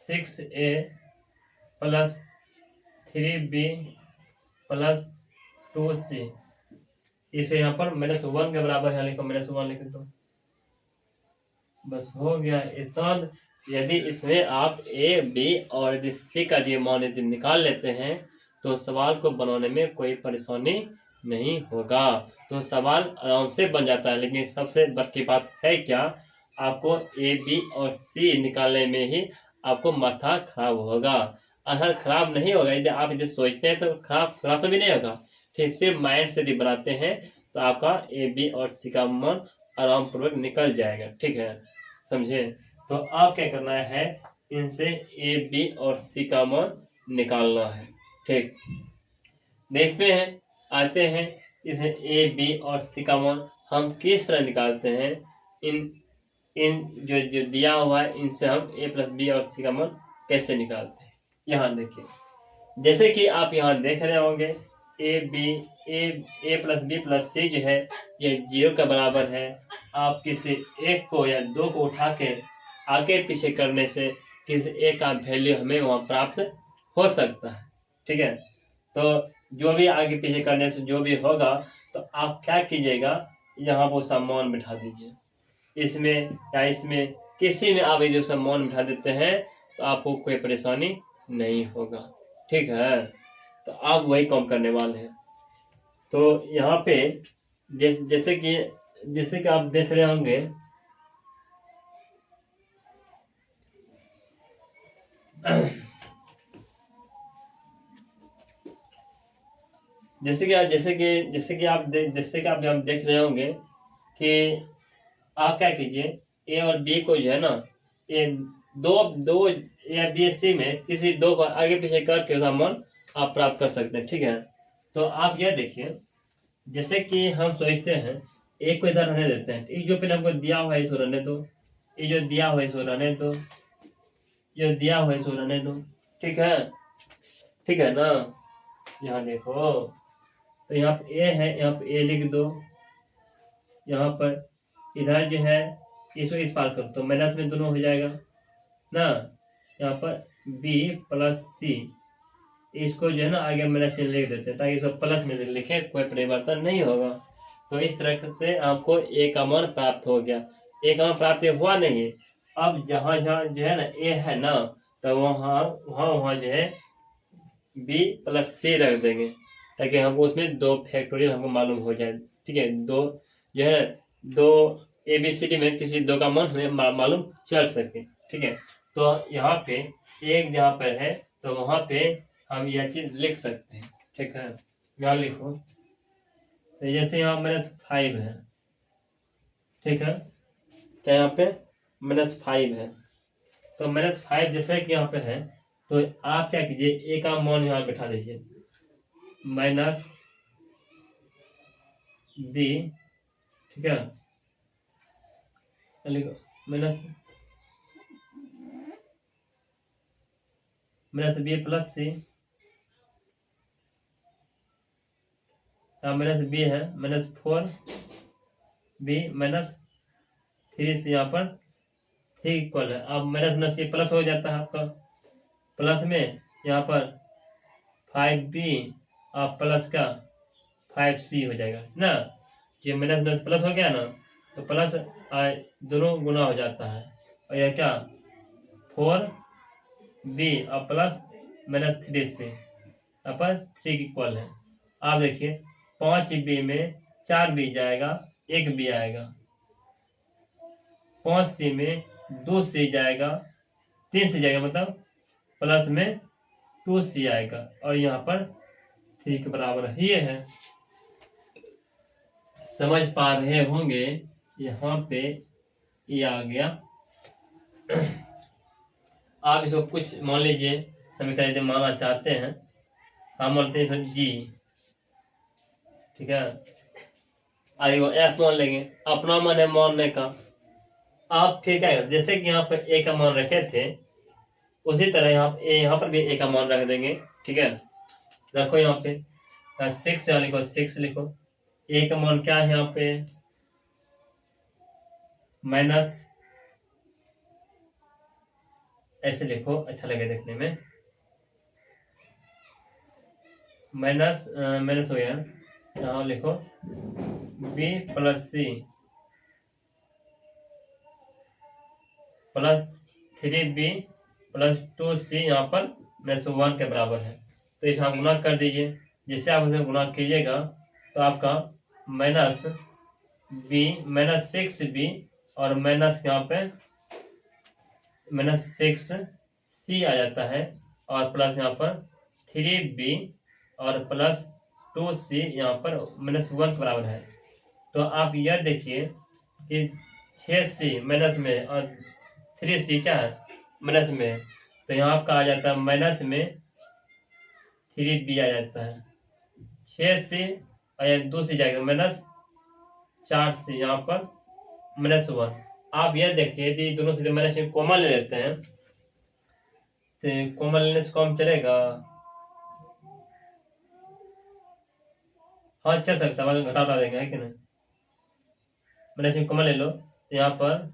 S1: 6a plus 3b plus 2c, इसे यहाँ पर -1 के बराबर है, लिखो -1 लिख दो, बस हो गया इतना। यदि इसमें आप a b और यदि c का जो मान यदि निकाल लेते हैं तो सवाल को बनाने में कोई परेशानी नहीं होगा, तो सवाल आराम से बन जाता है। लेकिन सबसे बड़ी बात है क्या, आपको a b और c निकालने में ही आपको माथा खराब होगा। अगर खराब नहीं होगा, यदि आप यदि सोचते हैं तो खराब तो भी नहीं होगा, ठीक, सिर्फ माइंड से यदि बनाते हैं तो आपका a b और c का मान आराम पूर्वक निकल जाएगा, ठीक है, समझे। तो आप क्या करना है, इनसे ए बी और सी का मान निकालना है, ठीक। देखते हैं, आते हैं इसे ए बी और सी का मान हम किस तरह निकालते हैं। इन जो दिया हुआ है इनसे हम ए प्लस बी और सी का मान कैसे निकालते हैं। यहाँ देखिए, जैसे कि आप यहाँ देख रहे होंगे ए प्लस बी प्लस सी जो है ये 0 के बराबर है। आप किसी एक को या दो को उठा के आगे पीछे करने से किसी एक का वैल्यू हमें वहाँ प्राप्त हो सकता है, ठीक है। तो जो भी आगे पीछे करने से जो भी होगा, तो आप क्या कीजिएगा, यहाँ वो सामान बिठा दीजिए, इसमें या इसमें किसी में आप यदि सामान बिठा देते हैं तो आपको कोई परेशानी नहीं होगा, ठीक है। तो आप वही काम करने वाले हैं। तो यहाँ पे जैसे कि आप देख रहे होंगे जैसे कि आप यहाँ देख रहे होंगे कि आप क्या कीजिए, ए और बी को जो है ना, ये दो दो या बी सी में किसी दो को आगे पीछे करके उसका मान आप प्राप्त कर सकते हैं। ठीक है, तो आप यह देखिए, जैसे कि हम सोचते हैं एक को इधर रहने देते हैं, ये जो पहले हमको दिया हुआ है इसको रहने दो, ये जो दिया हुआ है इसको रहने दो, ये दिया हुआ है इसको रहने दो। ठीक है, ठीक है ना। यहाँ देखो, तो यहाँ पे ए है, यहाँ पे ए लिख दो, यहाँ पर इधर जो है इसको इस पार कर तो माइनस में दोनों हो जाएगा ना। यहाँ पर बी प्लस सी, इसको जो है ना आगे माइनस से लिख देते हैं ताकि इसको प्लस में लिखे, कोई परिवर्तन नहीं होगा। तो इस तरह से आपको ए का मान प्राप्त हो गया। ए का मान प्राप्त हुआ नहीं है, अब जहाँ जहाँ जो है ना ए है ना, तो वहाँ वहाँ वहाँ जो है बी प्लस सी रख देंगे ताकि हमको उसमें दो फैक्टोरियल हमको मालूम हो जाए। ठीक है, दो जो है दो ए बी सी डी में किसी दो का मान हमें मालूम चल सके। ठीक है, तो यहाँ पे एक जहाँ पर है तो वहाँ पे हम यह चीज लिख सकते हैं। ठीक है, यहाँ लिखो, तो जैसे यहाँ -5 है। ठीक है, क्या यहाँ पे -5 है, तो -5 जैसे कि यहाँ पे है, तो आप क्या कीजिए, ए का मान यहाँ बैठा दीजिए, माइनस बी। ठीक है, minus B plus C, minus B है, -4 बी -3 सी, यहाँ पर 3 इक्वल है। अब माइनस ये प्लस हो जाता है आपका, प्लस में यहाँ पर 5b और प्लस का 5c हो जाएगा ना। ये माइनस प्लस हो गया ना, तो प्लस दोनों गुना हो जाता है, और यह क्या 4b और प्लस -3c अपन 3 इक्वल है। आप देखिए 5b में 4b जाएगा, 1b आएगा, 5c में 2c जाएगा, 3c जाएगा, मतलब प्लस में 2c आएगा, और यहाँ पर 3 के बराबर ही है। समझ पा रहे होंगे, यहाँ पे ये आ गया। आप इसको कुछ मान लीजिए समीकरण यदि मानना चाहते हैं, हम मानते हैं जी। ठीक है, आगे वो एफ मान लेंगे, अपना मन है मानने का। आप फिर क्या करें, जैसे कि यहाँ पर ए का मान रखे थे, उसी तरह यहाँ पर भी ए का मान रख देंगे। ठीक है, रखो यहाँ पे 6 यहाँ लिखो, 6 लिखो। ए का मान क्या है यहाँ पे, माइनस, ऐसे लिखो अच्छा लगे देखने में, माइनस माइनस हो गया, यहाँ लिखो B plus C plus 3b plus 2c, यहाँ पर -1 के बराबर है। तो इसे आप गुना कर दीजिए, जैसे आप उसे गुना कीजिएगा तो आपका -6b और माइनस यहाँ पे -6c आ जाता है, और प्लस यहाँ पर 3b और प्लस 2c यहाँ पर -1 के बराबर है। तो आप यह देखिए कि 6c माइनस में और 3c क्या है माइनस में, तो यहाँ आपका आ जाता है माइनस में 3b आ जाता है, 6c और 2c जाएगा -4c, यहाँ पर -1। आप यह देखिए यदि दोनों से माइनस में कॉमन ले लेते हैं तो कॉमन लेने से कम चलेगा, हाँ चल सकता है, घटा उठा देंगे, है कि नहीं। माइनस में कॉमन ले लो, यहाँ पर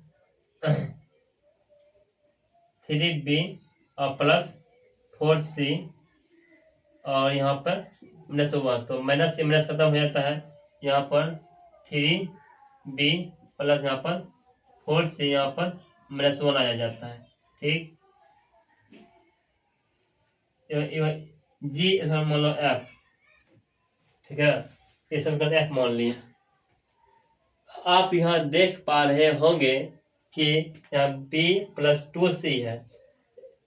S1: 3b और प्लस 4c और यहाँ पर -1, तो माइनस से माइनस खत्म हो जाता है, यहाँ पर 3b प्लस यहाँ पर 4c, यहाँ पर -1 आ जाता है। ठीक, जी मान लो f। ठीक है, ये समीकरण f मान लिए। आप यहाँ देख पा रहे होंगे कि यहाँ b प्लस 2c है,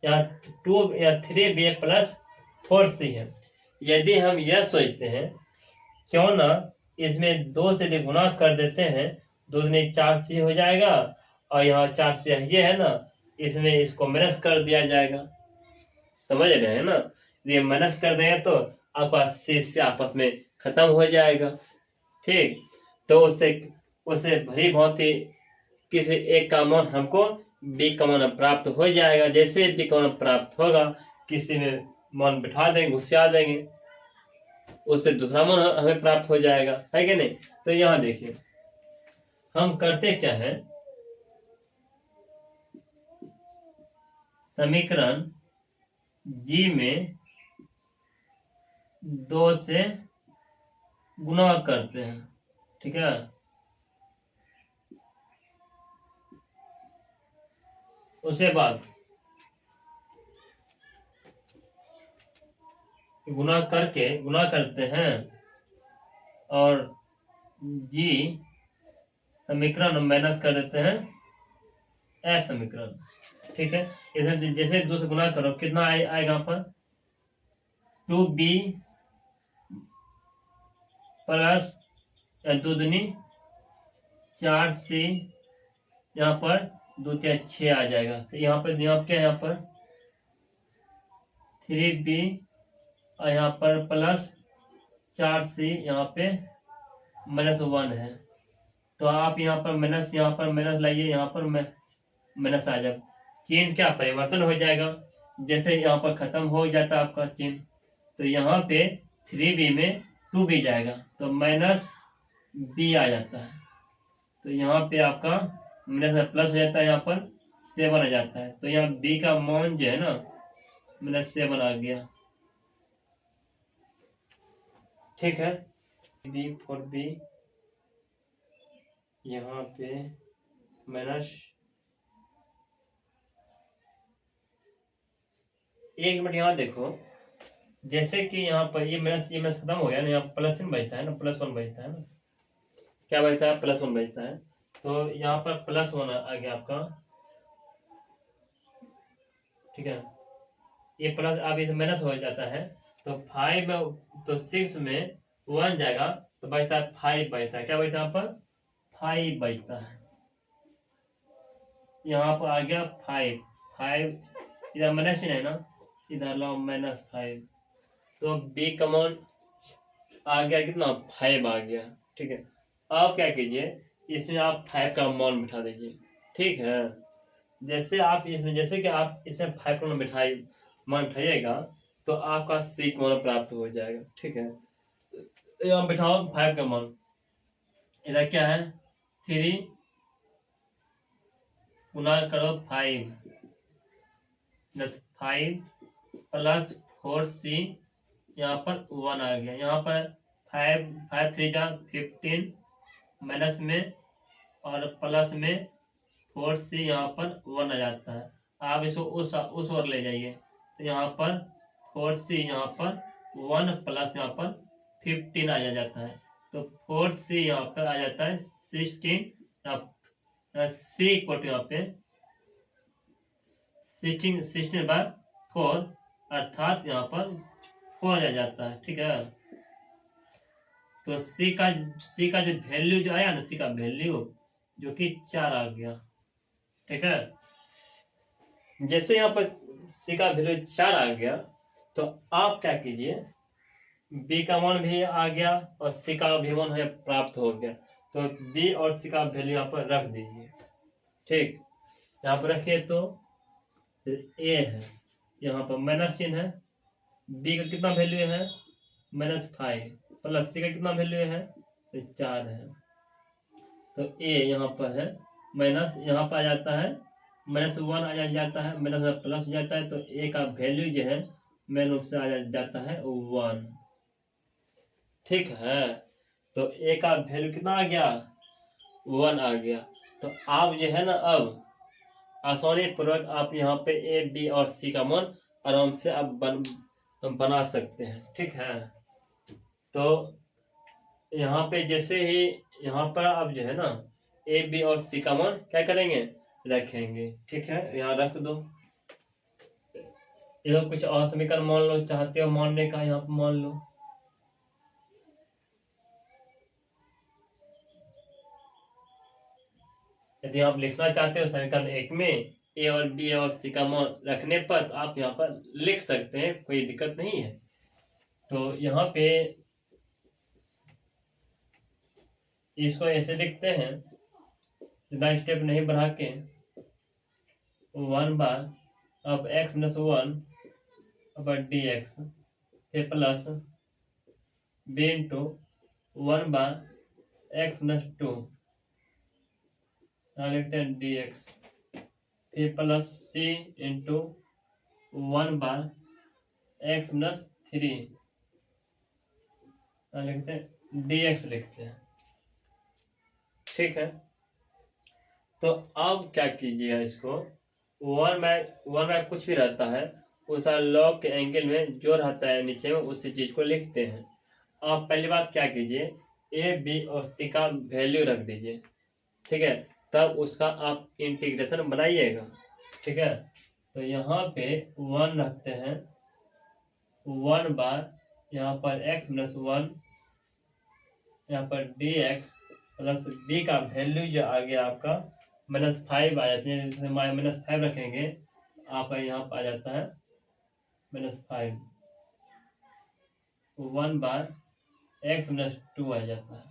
S1: यहाँ 2 या 3b प्लस 4c है। यदि हम यह सोचते हैं क्यों ना इसमें 2 से यदि गुना कर देते हैं, 2 दूनी 4c हो जाएगा, और यहाँ 4c ये है ना, इसमें इसको माइनस कर दिया जाएगा। समझ रहे हैं ना, ये माइनस कर देंगे तो आपका c से आपस में खत्म हो जाएगा। ठीक, तो उससे उससे भली भांति किसी एक का मान हमको बी का मान प्राप्त हो जाएगा। जैसे बी का मान प्राप्त होगा, किसी में मान बिठा देंगे, घुसा देंगे, उससे दूसरा मान हमें प्राप्त हो जाएगा, है कि नहीं। तो यहाँ देखिए हम करते क्या है, समीकरण जी में 2 से गुना करते हैं। ठीक है, उसके बाद गुना करते हैं, और जी समीकरण माइनस कर देते हैं एफ समीकरण। ठीक है, जैसे 2 से गुना करो, कितना आएगा यहाँ पर 2b प्लस 2 दूनी 4c, यहाँ पर 2 3 6 आ जाएगा। तो यहाँ पर क्या है, यहाँ पर 3b और यहाँ पर प्लस 4c, यहाँ पे -1 है। तो आप यहाँ पर माइनस लाइए, यहाँ पर माइनस आ जाए, चिन्ह क्या परिवर्तन हो जाएगा। जैसे यहाँ पर खत्म हो जाता है आपका चिन्ह, तो यहाँ पे 3b में 2b जाएगा, तो -b आ जाता है। तो यहाँ पे आपका माइनस प्लस हो जाता है, यहाँ पर 7 आ जाता है। तो यहाँ b का मान जो है ना -7 आ गया। ठीक है, b 4b यहाँ पे माइनस, एक मिनट यहाँ देखो, जैसे कि यहाँ पर ये माइनस खत्म हो गया ना, यहाँ प्लस इन बचता है ना, +1 बचता है ना, क्या बचता है, +1 बचता है। तो यहाँ पर +1 आ गया आपका। ठीक है, ये प्लस अब इसे माइनस हो जाता है, तो 5 तो 6 में 1 जाएगा, तो बचता है 5 बचता है। क्या बचता है यहाँ पर 5 बचता है। यहाँ पर आ गया 5 इधर माइनस है ना, इधर लाओ -5, तो बी का मान आ गया कितना 5 आ गया। ठीक है, आप क्या कीजिए, इसमें आप 5 का मान बिठा दीजिए। ठीक है, जैसे कि आप इसमें 5 का मान बिठाइएगा, तो आपका सी का मान प्राप्त हो जाएगा। ठीक है, यहाँ बिठाओ 5 का मान, इधर क्या है 3 गुना करो 5 प्लस 4c, यहाँ पर 1 आ गया। यहाँ पर 5 3 जा 15 माइनस में और प्लस में 4c, यहाँ पर 1 आ जाता है। आप इसको उस ओर ले जाइए, तो यहाँ पर 4c, यहाँ पर 1 प्लस यहाँ पर 15 आ जाता है। तो 4c यहाँ पर आ जाता है 16, c इक्वल यहाँ पे 16/4, अर्थात यहाँ पर 4 आ जाता है। ठीक है, तो c का जो वैल्यू जो आया ना, c का वैल्यू जो कि 4 आ गया। ठीक है, जैसे यहाँ पर c का वैल्यू 4 आ गया, तो आप क्या कीजिए, b का मान भी आ गया और c का भी मान प्राप्त हो गया, तो b और c का वैल्यू यहाँ पर रख दीजिए। ठीक, यहाँ पर रखिए तो a है, यहाँ पर माइनस चिन्ह है, b का कितना वैल्यू है -5, प्लस c का कितना वैल्यू है तो 4 है। तो a यहाँ पर है माइनस, यहाँ पर आ जाता है -1 आ जाता है, माइनस प्लस हो जाता है, तो a का वैल्यू जो है मेन रूप से आ जाता है 1। ठीक है, तो a का वैल्यू कितना आ गया 1 आ गया। तो आप जो है ना, अब आसानी पूर्वक आप यहाँ पे ए बी और सी का मान आराम से आप बना सकते हैं। ठीक है, तो यहाँ पे जैसे ही यहाँ पर आप जो है ना ए बी और सी का मान क्या करेंगे, रखेंगे। ठीक है, यहाँ रख दो, ये कुछ और समीकरण मान लो, चाहते हो मानने का यहाँ पर मान लो। यदि आप लिखना चाहते हो समीकरण 1 में ए और बी और सी का मान रखने पर, तो आप यहाँ पर लिख सकते हैं, कोई दिक्कत नहीं है। तो यहाँ पे इसको ऐसे लिखते हैं, ज़्यादा स्टेप नहीं बढ़ा के, 1 अब x - 1 अब dx, फिर प्लस b इंटू 1/x - 2, यहाँ लिखते हैं dx, फिर प्लस c इंटू 1/x - 3, यहाँ लिखते हैं dx लिखते हैं। ठीक है, तो अब क्या कीजिएगा, इसको 1/1 कुछ भी रहता है उस लॉग के एंगल में जो रहता है नीचे में उसी चीज को लिखते हैं। आप पहली बात क्या कीजिए, ए बी और सी का वैल्यू रख दीजिए। ठीक है, तब उसका आप इंटीग्रेशन बनाइएगा। ठीक है, तो यहाँ पे 1 रखते हैं, 1 यहाँ पर x - 1, यहाँ पर dx प्लस b का वैल्यू जो आ गया आपका -5 आ जाते हैं। जैसे -5 रखेंगे आपका यहाँ पर आ जाता है -5, 1/x - 2 आ जाता है,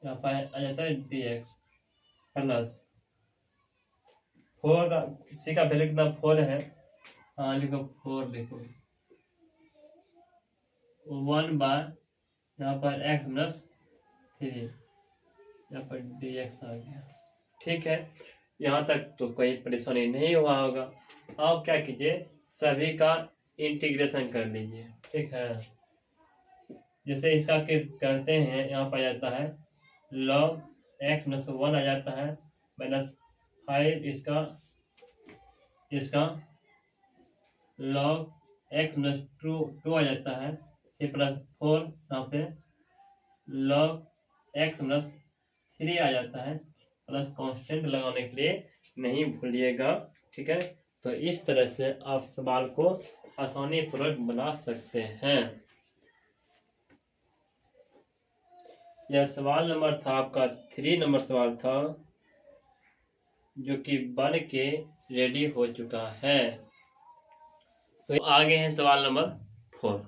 S1: यहाँ पर आ जाता है dx प्लस 4 का, सी का वैल्यू कितना 4 है, हाँ लिखो 4 लिखो, 1 यहाँ पर x - 3, यहाँ पर dx आ गया। ठीक है, यहाँ तक तो कोई परेशानी नहीं हुआ होगा। आप क्या कीजिए, सभी का इंटीग्रेशन कर लीजिए। ठीक है, जैसे इसका करते हैं, यहाँ पर आ जाता है log x - 1 आ जाता है, -5 इसका log x - 2 आ जाता है, फिर प्लस 4 यहाँ पे log x - 3 आ जाता है, प्लस कांस्टेंट लगाने के लिए नहीं भूलिएगा। ठीक है, तो इस तरह से आप सवाल को आसानी पूर्वक बना सकते हैं। यह सवाल नंबर था आपका 3 नंबर सवाल था, जो कि बन के रेडी हो चुका है। तो आगे है सवाल नंबर 4,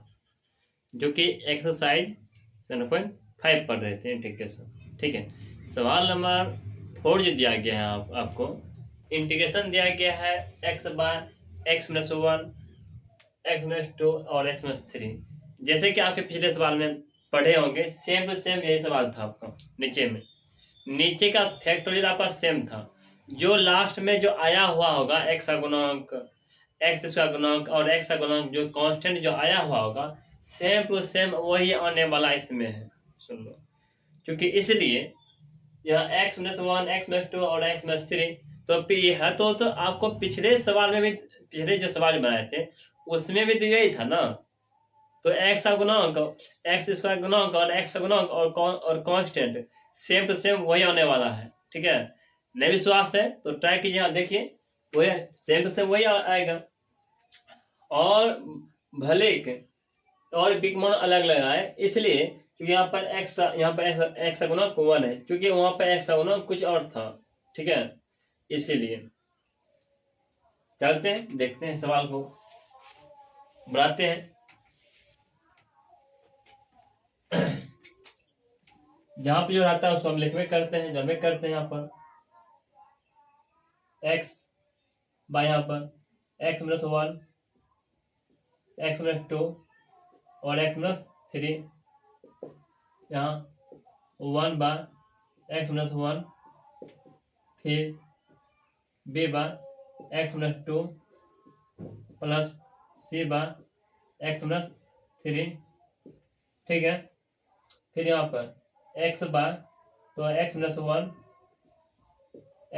S1: जो कि एक्सरसाइज 7.5 पढ़ रहे थे इंटीग्रेशन। ठीक है, सवाल नंबर 4 जो दिया गया है आपको इंटीग्रेशन दिया गया है x - 1, x - 2 और x - 3। जैसे कि आपके पिछले सवाल में पढ़े होंगे, सेम टू सेम यही सवाल था आपका। नीचे का फैक्टोरियल आपका सेम था, जो लास्ट में जो आया हुआ होगा x का गुणांक, x का गुणांक और x का गुणांक जो कांस्टेंट जो आया हुआ होगा, सेम टू सेम वही आने वाला इसमें है। सुन लो, क्योंकि इसलिए यह x - 1, x - 2 और x - 3 तो यह तो आपको पिछले सवाल में भी, पिछले जो सवाल बनाए थे उसमें भी तो यही था ना। तो x का गुणांक, x स्क्वायर गुणांक और x का गुणांक और कांस्टेंट सेम टू सेम वही आने वाला है। ठीक है, नहीं विश्वास है तो ट्राई कीजिए, यहाँ देखिए वही सेम टू सेम वही आएगा। और भले और बिग मान अलग अलग आए, इसलिए क्योंकि यहाँ पर x का गुणांक 1 है, क्योंकि वहां पर x का गुणांक कुछ और था। ठीक है, इसीलिए चलते हैं, देखते हैं सवाल को बनाते हैं। जहां पे जो रहता है उसको हम लिखवे करते हैं, जब करते हैं यहाँ पर x बाय यहाँ पर x - 1, x - 2 और x - 3, यहाँ 1/x - 1, फिर b/x - 2 प्लस c/x - 3। ठीक है, फिर यहाँ पर x बार तो x - 1,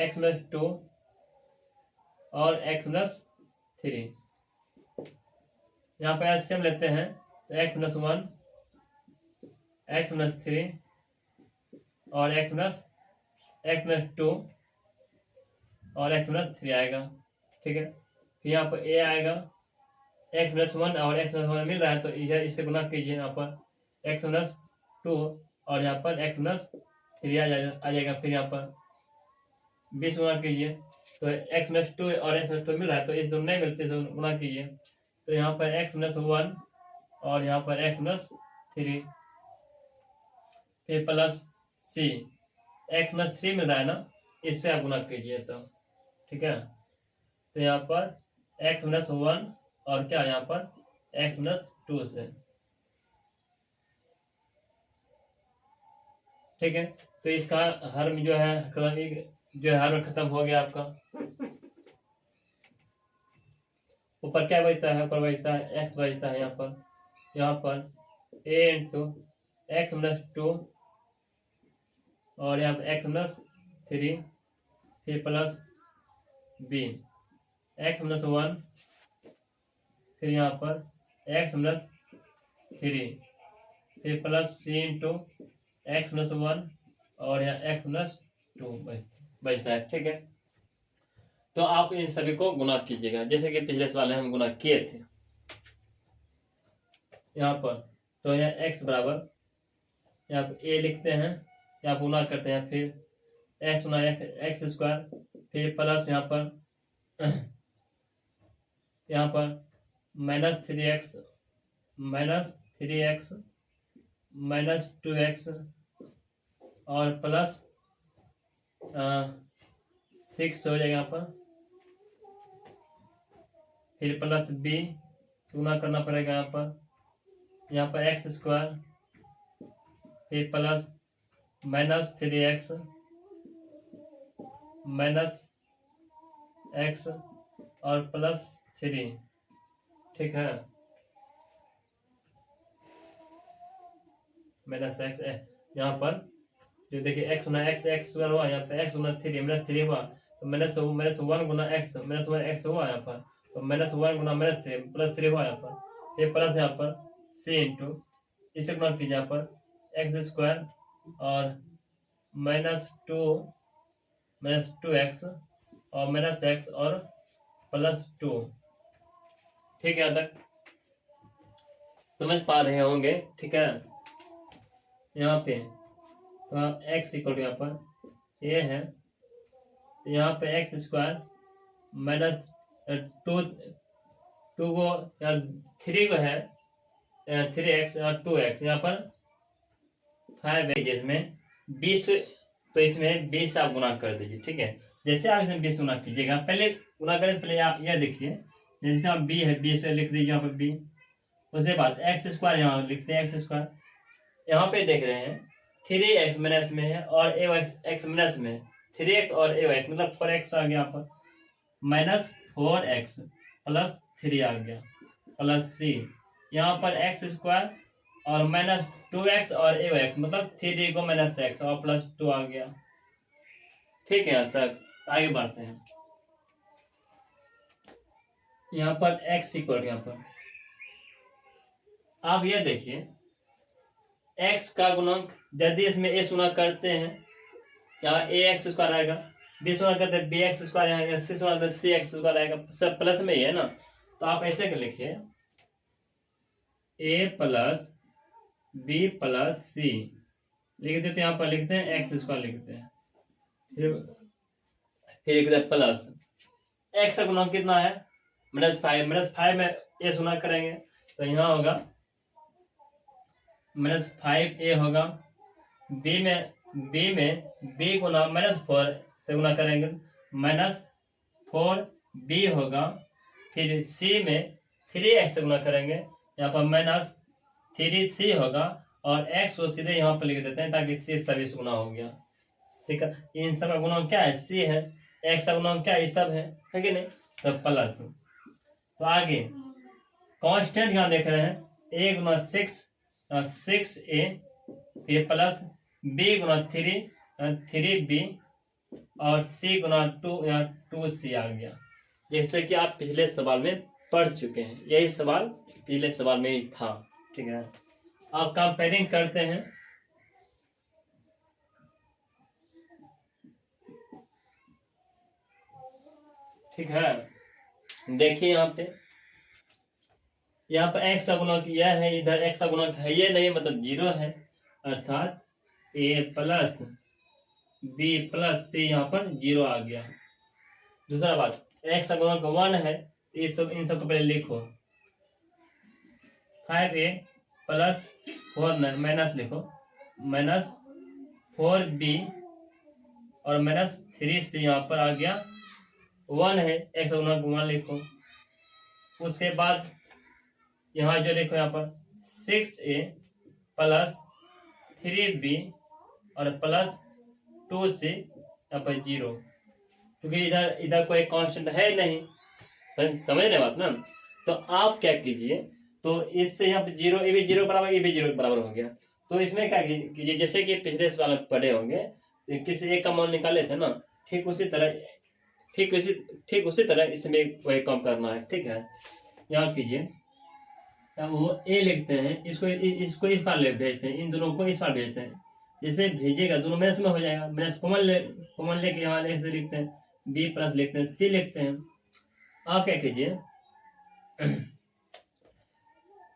S1: x - 2 और x - 3। यहाँ पर एलसीएम लेते हैं तो x - 1, x - 3 और x - 2 और x - 3 आएगा। ठीक है, फिर यहाँ पर ए आएगा, एक्स प्लस 1 और एक्स प्लस 1 मिल रहा है तो यह इससे गुना कीजिए, यहाँ पर एक्स प्लस 2 और यहाँ पर एक्स प्लस 3 आ जाएगा। फिर यहाँ पर 20 गुना कीजिए तो एक्स प्लस 2 और एक्स प्लस 2 मिल रहा है तो इस दोनों नहीं मिलते, इसे गुना कीजिए तो यहाँ पर एक्स प्लस 1 और यहाँ पर एक्स प्लस 3 फिर प्लस सी, एक्स प्लस 3 मिल रहा है ना, इससे आप गुना कीजिए तो ठीक है। तो यहाँ पर एक्स प्लस 1 और क्या यहाँ पर एक्स प्लस 2 से, ठीक है। तो इसका हर जो है जो है हर खत्म हो गया आपका। ऊपर क्या बचता है, ऊपर बचता है एक्स बचता है यहाँ पर ए इंटू एक्स प्लस 2 और यहाँ पर एक्स प्लस 3 फिर प्लस बी एक्स प्लस 1 फिर यहाँ पर एक्स प्लस 3 फिर प्लस सी इंटू एक्स प्लस 1 और यहाँ एक्स प्लस 2 बचता है, ठीक है। तो आप इन सभी को गुना कीजिएगा जैसे कि पिछले सवाल में हम गुना किए थे यहाँ पर। तो यहाँ x बराबर यहाँ पर a लिखते हैं, यहाँ गुना करते हैं, फिर x गुना एक्स स्क्वायर फिर प्लस यहाँ पर -3x -2x और प्लस 6 हो जाएगा यहाँ पर, फिर प्लस b गुना करना पड़ेगा यहाँ पर एक्स स्क्वायर फिर प्लस -3x -x और प्लस 3, ठीक है। -x यहाँ पर जो देखिए x गुना एक्स स्क्वायर हुआ, यहाँ पे x गुना 3 हुआ तो -1 गुना x -1x हुआ यहाँ पर, तो -1 गुना -3 +3 हुआ यहाँ पर, ये प्लस यहाँ पर c इंटू इसे गुना कीजिए यहाँ पर एक्स स्क्वायर और -2x और -x और +2, ठीक है। यहाँ तक समझ पा रहे होंगे, ठीक है। यहाँ पे तो आप x इक्वल यहाँ पर ये है, यहाँ पे एक्स स्क्वायर -2 को 3 को है 3x और 2x यहाँ पर 5 है, जिसमें 20 तो इसमें 20 आप गुना कर दीजिए, ठीक है। जैसे आप इसमें 20 गुना कीजिएगा, पहले गुना करने से पहले आप यह देखिए जैसे आप b है 20 लिख दीजिए यहाँ पर b, उसके बाद एक्स स्क्वायर यहाँ लिखते हैं एक्स स्क्वायर, यहाँ पे देख रहे हैं 3x माइनस में है और x माइनस में 3x और a मतलब 4x आ गया यहाँ पर, -4x प्लस 3 आ गया प्लस c, यहाँ पर एक्स स्क्वायर और -2x और a मतलब 3 को -x और +2 आ गया, ठीक है। यहाँ तक आगे बढ़ते हैं। यहाँ पर x इक्वल यहाँ पर आप यह देखिए x का गुणांक यदि इसमें a गुना करते हैं यहाँ ax स्क्वायर आएगा, b गुना करते हैं bx स्क्वायर आएगा, c गुना करते हैं cx स्क्वायर आएगा, सब प्लस में ही है ना। तो आप ऐसे कर लिखिए a plus b plus c लिख देते हैं, यहाँ पर लिखते हैं एक्स स्क्वायर लिखते हैं, फिर लिखते हैं प्लस x का गुणांक कितना है -5 में a गुना करेंगे तो यहाँ होगा -5a होगा, b में b गुना -4 से गुना करेंगे -4b होगा, फिर c में 3x से गुना करेंगे यहाँ पर -3c होगा और x को सीधे यहाँ पर लिख देते हैं ताकि c सभी से गुना हो गया। इन सब का गुणांक क्या है c है, x का गुणांक क्या है सब है कि नहीं, तो प्लस। तो आगे कांस्टेंट यहाँ देख रहे हैं a गुना 6a फिर प्लस b गुना 3b और c गुना 2c आ गया, जैसे कि आप पिछले सवाल में पढ़ चुके हैं, यही सवाल पिछले सवाल में ही था, ठीक है। आप कंपेयरिंग करते हैं, ठीक है। देखिए यहाँ पर x का गुणक यह है, इधर x का गुणक है ये नहीं, मतलब 0 है, अर्थात a plus b plus c यहाँ पर 0 आ गया। दूसरा बात, x का गुणक 1 है, इन सबको पहले लिखो। 5a प्लस 4 माइनस लिखो, माइनस 4b और माइनस 3c यहाँ पर आ गया। 1 है, x का गुणक 1 लिखो। उसके बाद यहाँ जो लिखो यहाँ पर 6a प्लस 3b और प्लस 2c यहाँ पर 0, क्योंकि इधर इधर कोई कांस्टेंट है नहीं, समझ रहे बात ना। तो आप क्या कीजिए, तो इससे यहाँ पे 0, ये भी 0 बराबर, ये भी 0 बराबर हो गया। तो इसमें क्या कीजिए, जैसे कि पिछले सवाल में पढ़े होंगे, तो किसी एक का मान निकाले थे ना, ठीक उसी तरह इसमें वही काम करना है। ठीक है, यहाँ कीजिए, वो ए लिखते हैं, इसको इस बार भेजते हैं, इन दोनों को इस बार भेजते हैं। जैसे भेजेगा दोनों माइनस में हो जाएगा, माइनस कॉमन लेके यहाँ ऐसे लिखते हैं, बी प्लस लिखते हैं, सी लिखते हैं। आप क्या कीजिए,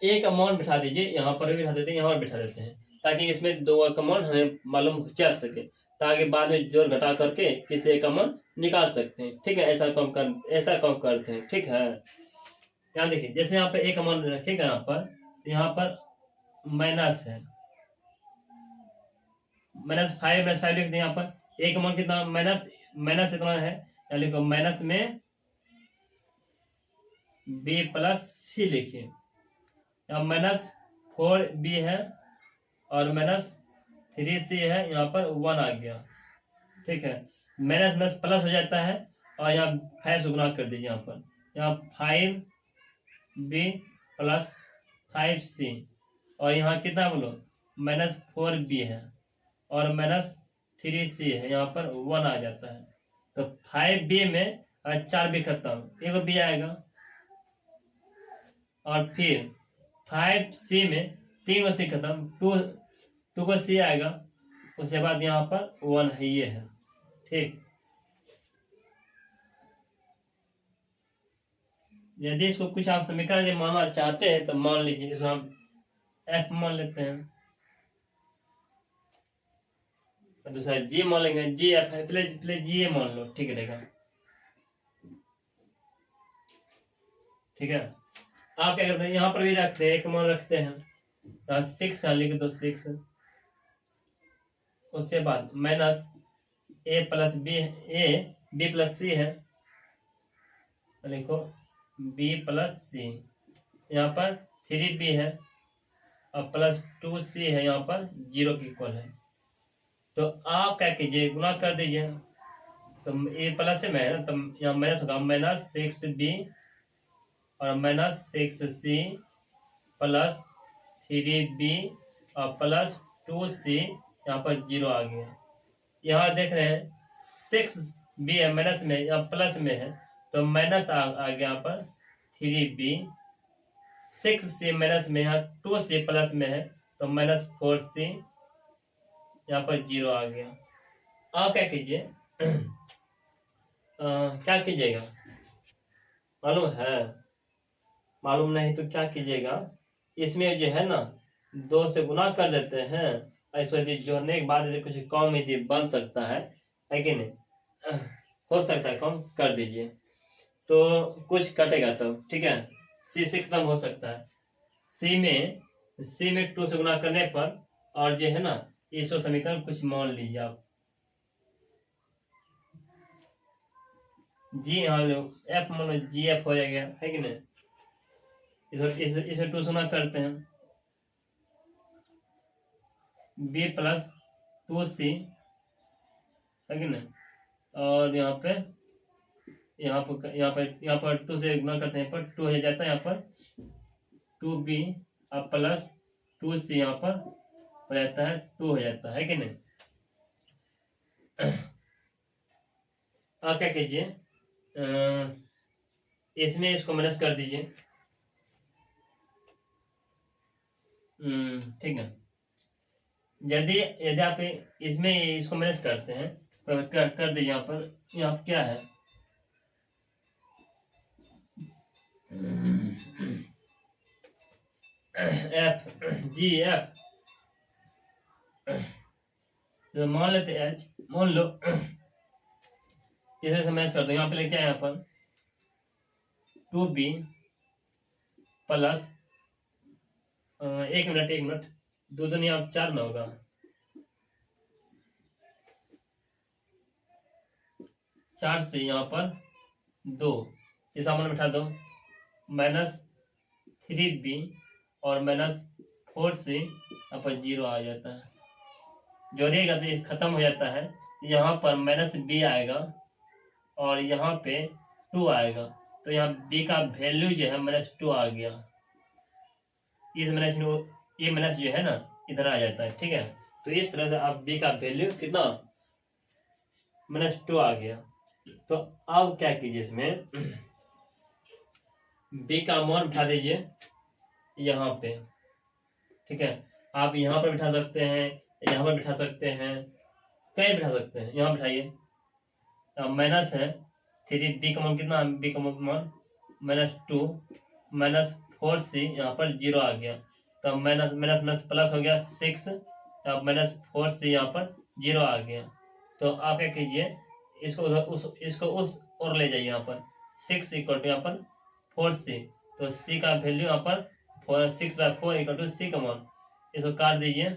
S1: एक अमाउंट बिठा दीजिए, यहाँ पर भी बिठा देते हैं, यहाँ पर बिठा देते हैं, ताकि इसमें दो अमाउंट हमें मालूम चल सके, ताकि बाद में जोड़ घटा करके किसी एक अमाउंट निकाल सकते हैं। ठीक है, ऐसा काम करते हैं। ठीक है, यहाँ देखिए, जैसे यहाँ पे एक अमाउंट रखेगा, यहाँ पर माइनस है, -5 लिख दें। यहाँ पर एक अमाउंट कितना, माइनस इतना है, यहाँ लिखो माइनस में b प्लस सी लिखिए। यहाँ -4b है और -3c है, यहाँ पर 1 आ गया। ठीक है, माइनस माइनस प्लस हो जाता है, और यहाँ 5 से गुणा कर दीजिए। यहाँ 5b प्लस 5c, और यहाँ कितना बोलो, -4b है और -3c है, यहाँ पर 1 आ जाता है। तो 5b में 4 भी खत्म, एक b आएगा, और फिर 5c में 3 सी खत्म, 2 को c आएगा, उसके बाद यहाँ पर 1 है, ये है। ठीक, यदि इसको कुछ आप समीकरण मानना चाहते हैं तो मान लीजिए, इसको हम f मान लेते हैं, दूसरा g मान लेंगे, जी एफ है, पहले जी ए मान लो, ठीक रहेगा। ठीक है, आप क्या करते हैं, यहाँ पर भी रखते हैं, एक मान रखते हैं, 6 लिख दो, 6। उसके बाद माइनस ए बी प्लस सी है, लिखो बी प्लस सी, यहाँ पर 3b है और प्लस 2c है, यहाँ पर 0 के इक्वल है। तो आप क्या कीजिए, गुना कर दीजिए, तो ए प्लस में है ना, तो यहाँ माइनस होगा, -6b और -6c प्लस 3b और प्लस 2c, यहाँ पर 0 आ गया। यहाँ देख रहे हैं 6b है माइनस में, यहाँ प्लस में है, तो माइनस आ गया यहाँ पर 3b, 6c माइनस में, यहाँ 2c प्लस में है, तो -4c, यहाँ पर 0 आ गया। आप क्या कीजिए, क्या कीजिएगा, मालूम है? मालूम नहीं तो क्या कीजिएगा, इसमें जो है ना 2 से गुना कर देते हैं, ऐसे यदि जोड़ने के बाद यदि कुछ कम यदि बन सकता है कि नहीं, हो सकता है कम कर दीजिए, तो कुछ कटेगा तब। ठीक है, सी से खत्म हो सकता है, सी में 2 से गुना करने पर, और जो है ना इसको समीकरण कुछ मान लीजिए आप, जी हाँ लो, एफ मान लो, जी एफ हो जाएगा, है कि नहीं। इसे 2 से गुना करते हैं, बी प्लस 2c, है कि नहीं, और यहाँ पर 2 से गुना करते हैं, पर 2 हो जाता है, यहाँ पर 2b और प्लस 2c, यहाँ पर हो जाता है 2 हो जाता है कि नहीं। आप क्या कीजिए, इसमें इसको माइनस कर दीजिए। ठीक है, यदि यदि आप इसमें इसको माइनस करते हैं, तो कर दीजिए। यहाँ पर क्या है, एफ जी एफ, तो मान लेते एच, मान लो इसे मैच कर दो। यहाँ पे लेके आए अपन 2b प्लस 1 मिनट दो दुनिया अब 4 में होगा, 4 से यहाँ पर 2 इस सामने में बैठा दो, -3b और -4c यहाँ पर 0 आ जाता है। जोड़िएगा तो ये खत्म हो जाता है। यहाँ पर -b आएगा और यहाँ पे 2 आएगा, तो यहाँ b का वैल्यू जो है -2 आ गया। इस माइनस ये माइनस जो है ना इधर आ जाता है, ठीक है। तो इस तरह से आप b का वैल्यू कितना -2 आ गया। तो अब क्या कीजिए, इसमें b का मान बिठा दीजिए यहाँ पे, ठीक है। आप यहाँ पर बिठा सकते हैं, यहाँ पर बिठा सकते हैं, कहीं बिठा सकते हैं। यहाँ बिठाइए, माइनस है 3b का मान कितना, b का मान -2 -4c यहाँ पर 0 आ गया, तो माइनस माइनस माइनस प्लस हो गया 6, अब -4c यहाँ पर 0 आ गया। तो आप क्या कीजिए, इसको उस और ले जाइए। यहाँ पर 6 इक्वल टू यहाँ पर 4c, तो c का वैल्यू यहाँ पर 6/4 इक्वल टू c का मान, इसको काट दीजिए,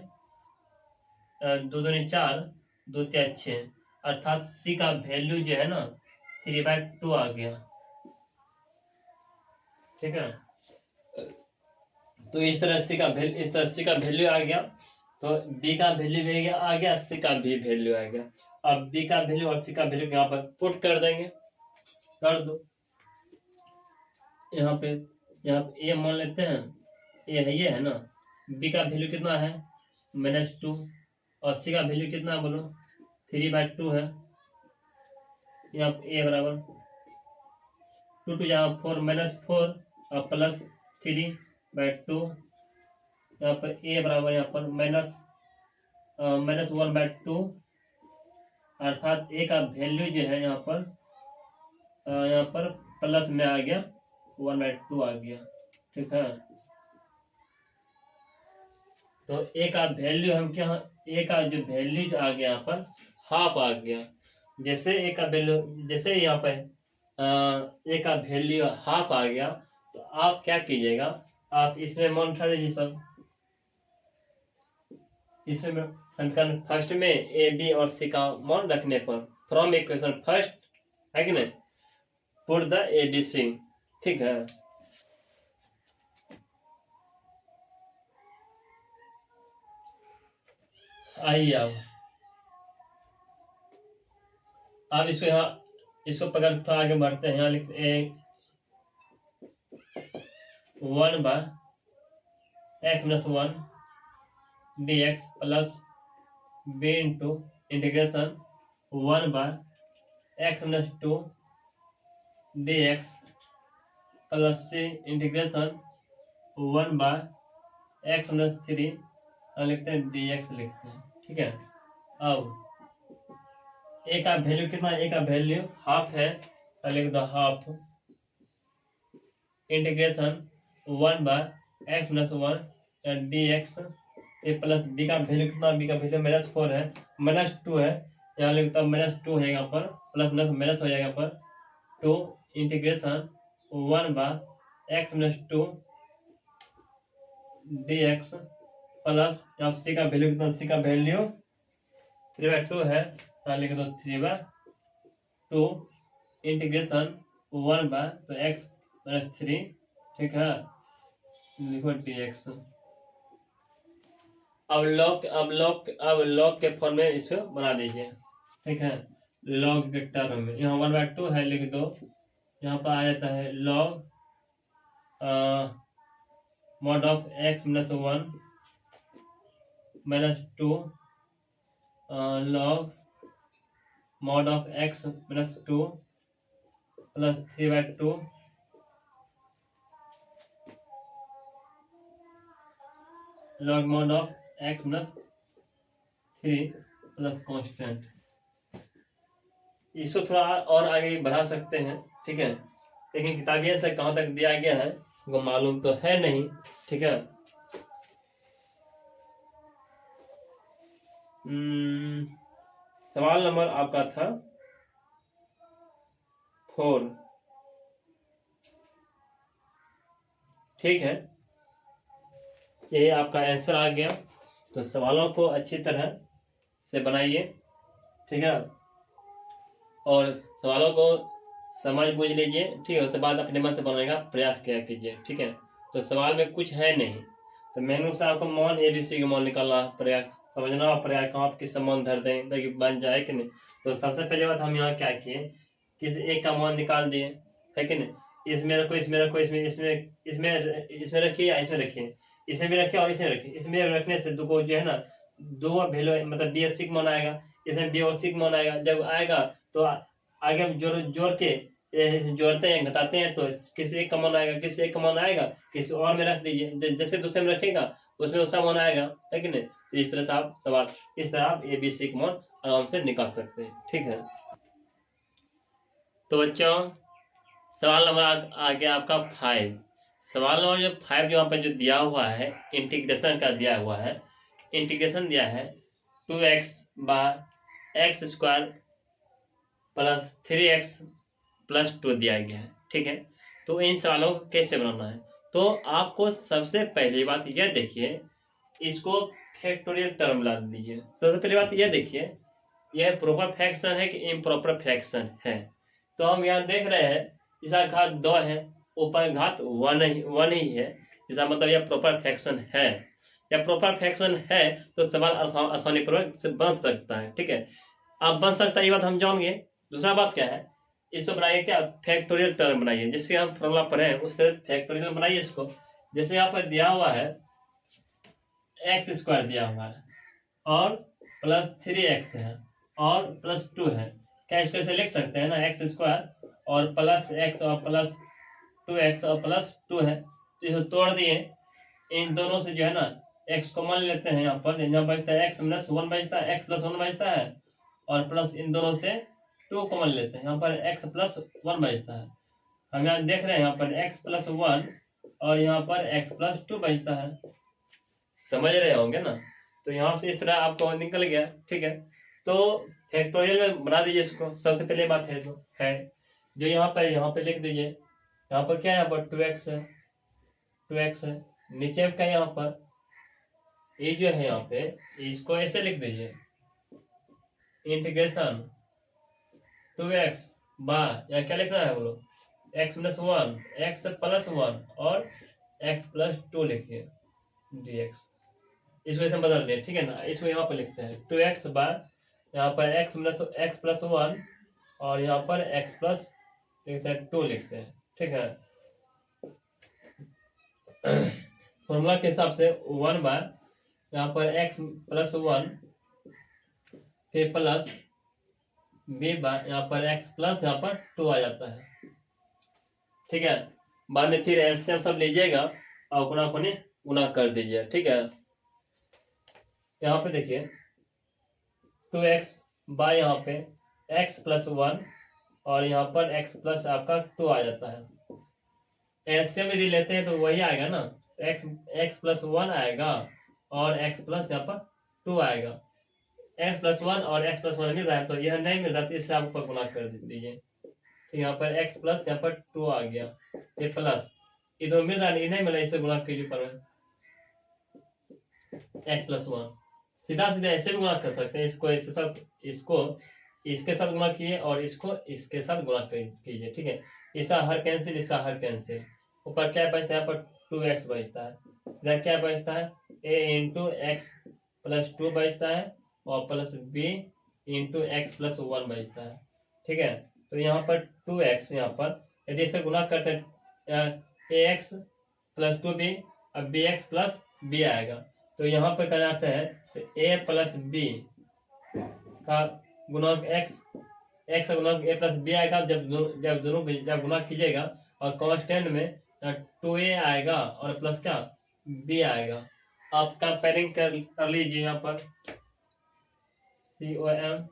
S1: 2 दूनी 4, 2 3 6, अर्थात c का वैल्यू जो है ना 3/2 आ गया, ठीक है। तो इस तरह c का वैल्यू आ गया, तो b का वैल्यू भी आ गया, c का भी वैल्यू आ गया। अब b का वैल्यू और c का वैल्यू यहाँ पर पुट कर देंगे, कर दो। यहाँ पे ये मान लेते हैं, ये है ना, b का वैल्यू कितना है -2 और c का वैल्यू कितना बोलो 3/2 है। यहाँ a बराबर 2 2 यहाँ 4 -4 और +3/2, यहाँ पर a बराबर यहाँ पर -1/2, अर्थात a का वैल्यू जो है यहाँ पर प्लस में आ गया 1/2 आ गया, ठीक है। तो a का वैल्यू हम क्या, a का जो वैल्यू जो आ गया यहाँ पर हाफ आ गया। जैसे a का वैल्यू, जैसे यहाँ पर a का वैल्यू हाफ आ गया, तो आप क्या कीजिएगा, आप इसमें मान उठा दीजिए सब। इसमें समीकरण फर्स्ट में ए बी और सी का मान रखने पर, फ्रॉम इक्वेशन फर्स्ट, है कि नहीं, put the A B C, ठीक है। आइए अब इसको यहाँ, इसको पकड़ थोड़ा आगे बढ़ते हैं। यहाँ लिखते हैं 1/x-1 dx plus b into integration 1/x-2 dx plus c integration 1/x-3 लिखते हैं dx लिखते हैं, ठीक है। अब a का वैल्यू कितना है, a का वैल्यू हाफ है, लिख दो half integration 1/x-1 dx plus b का वैल्यू कितना, b का वैल्यू -4 है, -2 है, यहाँ लिखता हूँ -2 है, यहाँ पर प्लस माइनस हो जाएगा पर 2 इंटीग्रेशन 1/x-2 dx प्लस यहाँ c का वैल्यू कितना, c का वैल्यू 3/2 है, यहाँ लिख दो 3/2 इंटीग्रेशन 1 तो x-3, ठीक है, लिखो dx। अब लॉग के फॉर्म में इसको बना दीजिए, ठीक है। लॉग के टर्म में यहाँ 1/2 है, लिख दो, यहाँ पर आ जाता है log mod of x-1 -2 log mod of x-2 plus 3/2 log mod of x-3 plus constant. इसको थोड़ा और आगे बढ़ा सकते हैं, ठीक है, लेकिन किताबिया से कहाँ तक दिया गया है वो मालूम तो है नहीं, ठीक है। सवाल नंबर आपका था 4। ठीक है, ये आपका आंसर आ गया। तो सवालों को अच्छी तरह से बनाइए, ठीक है, और सवालों को समझ बूझ लीजिए, ठीक है। उसके बाद अपने मन से बनाने का प्रयास किया कीजिए, ठीक है। तो सवाल में कुछ है नहीं, तो मेन रूप से आपको मान ABC का मान निकालना पड़ेगा, समझना पड़ेगा कहाँ आप किस मान धर दें ताकि बन जाए कि नहीं। तो सबसे पहले बात हम यहाँ क्या किए, किसी एक का मान निकाल दिए, है कि नहीं। इसमें रखो, इसमें रखो, इसमें इसमें इसमें इसमें रखिए या इसमें रखिए, इसमें भी रखिए और इसमें रखिए। इसमें रखने से दो को जो है ना, दो वैल्यू मतलब BSC मान आएगा, इसमें BOC मान आएगा। जब आएगा तो आगे हम जोड़ के जोड़ते हैं घटाते हैं, तो किसी एक का मान आएगा, किसी एक का मान आएगा, किसी और में रख दीजिए, जैसे दूसरे में रखेगा उसमें उसका मान आएगा, है कि नहीं। तो इस तरह से आप सवाल, इस तरह आप ABC का मान आराम से निकाल सकते हैं, ठीक है। तो बच्चों सवाल नंबर आ गया आपका 5। सवाल नंबर जो 5 जो यहाँ पर जो दिया हुआ है, इंटीग्रेशन का दिया हुआ है। इंटीग्रेशन दिया है 2x bye x² plus 3x plus 2 दिया गया है, ठीक है। तो इन सवालों को कैसे बनाना है, तो आपको सबसे पहली बात यह देखिए, इसको फैक्टोरियल टर्म ला दीजिए। सबसे पहली बात यह देखिए, यह प्रॉपर फ्रैक्शन है कि इम्प्रॉपर फ्रैक्शन है। तो हम यहाँ देख रहे हैं इसका घात 2 है, ऊपर घात 1 ही है, इसका मतलब यह प्रॉपर फ्रैक्शन है। या प्रॉपर फ्रैक्शन है तो सवाल आसानी पूर्वक से बन सकता है, ठीक है। अब बन सकता है ये बात हम जानेंगे। दूसरा बात क्या है, इसको बनाइए क्या, फैक्टोरियल टर्म बनाइए, जिससे हम फॉर्मूला पढ़े हैं उससे फैक्टोरियल बनाइए इसको। जैसे यहाँ पर दिया हुआ है x² दिया हुआ है और प्लस 3x है और प्लस 2 है। क्या इसको ऐसे लिख सकते हैं ना, x² और प्लस x और प्लस 2x और प्लस 2 है, तो इसको तोड़ दिए। इन दोनों से जो है ना x कॉमन लेते हैं, यहाँ पर यहाँ बचता है x प्लस 1 बचता है, x प्लस 1 बचता है, और प्लस इन दोनों से 2 कॉमन लेते हैं, यहाँ पर x प्लस 1 बचता है। हम यहाँ देख रहे हैं यहाँ पर x प्लस 1 और यहाँ पर x प्लस 2 बचता है, समझ रहे होंगे ना। तो यहाँ से इस तरह आपको निकल गया, ठीक है। तो फैक्टोरियल में बना दीजिए इसको। सबसे पहले बात है जो यहाँ पे लिख दीजिए। यहाँ पर क्या है, यहाँ पर 2x है, 2x है, नीचे का यहाँ पर ये जो है यहाँ पे, इसको ऐसे लिख दीजिए, इंटीग्रेशन 2x बाय, या क्या लिखना है बोलो, x प्लस 1, x प्लस 1 और x प्लस 2 लिखिए dx। इसको ऐसे बदल दिए, ठीक है ना। इसको यहाँ पर लिखते हैं 2x बाय, यहाँ पर x प्लस 1 और यहाँ पर x प्लस लिखते हैं 2 लिखते हैं, ठीक है। फॉर्मूला के हिसाब से 1 बाय यहाँ पर x प्लस 1 फिर प्लस b बाय यहाँ पर x प्लस यहाँ पर 2 आ जाता है, ठीक है। बाद में फिर एलसीएम सब लीजिएगा और गुणा को गुणा कर दीजिए, ठीक है। यहाँ पे देखिए 2x बाय यहाँ पे x प्लस 1 और यहाँ पर x प्लस आपका 2 आ जाता है। एलसीएम यदि लेते हैं तो वही आएगा ना, x प्लस 1 आएगा और x प्लस यहाँ पर 2 आएगा। x प्लस 1 और x प्लस 1 मिल रहा है, तो यह नहीं मिल रहा तो इससे आप ऊपर गुणा कर दीजिए। तो यहाँ पर x प्लस यहाँ पर 2 आ गया, ये प्लस इधर मिल रहा है, नहीं मिला, इससे गुणा कीजिए पर x प्लस 1। सीधा सीधा ऐसे भी गुणा कर सकते हैं, इसको इसके साथ गुणा कीजिए और इसको इसके साथ गुणा कीजिए, ठीक है। इसका हर कैंसिल, इसका हर कैंसिल, ऊपर क्या बचता है, यहाँ पर 2x बचता है, इधर क्या बचता है, a इंटू एक्स प्लस 2 बचता है और plus b into X plus 1 बचता है, ठीक है। तो यहाँ पर 2x, यहाँ पर यदि इसे गुणा करते हैं ax प्लस 2b, अब bx प्लस b आएगा। तो यहाँ पर क्या जाता है, तो a प्लस b का गुणक x का गुणक a प्लस b आएगा। जब गुणा कीजिएगा और कांस्टेंट में 2a आएगा और प्लस क्या b आएगा। आप कंपेयरिंग कर लीजिए, यहाँ पर COMPARING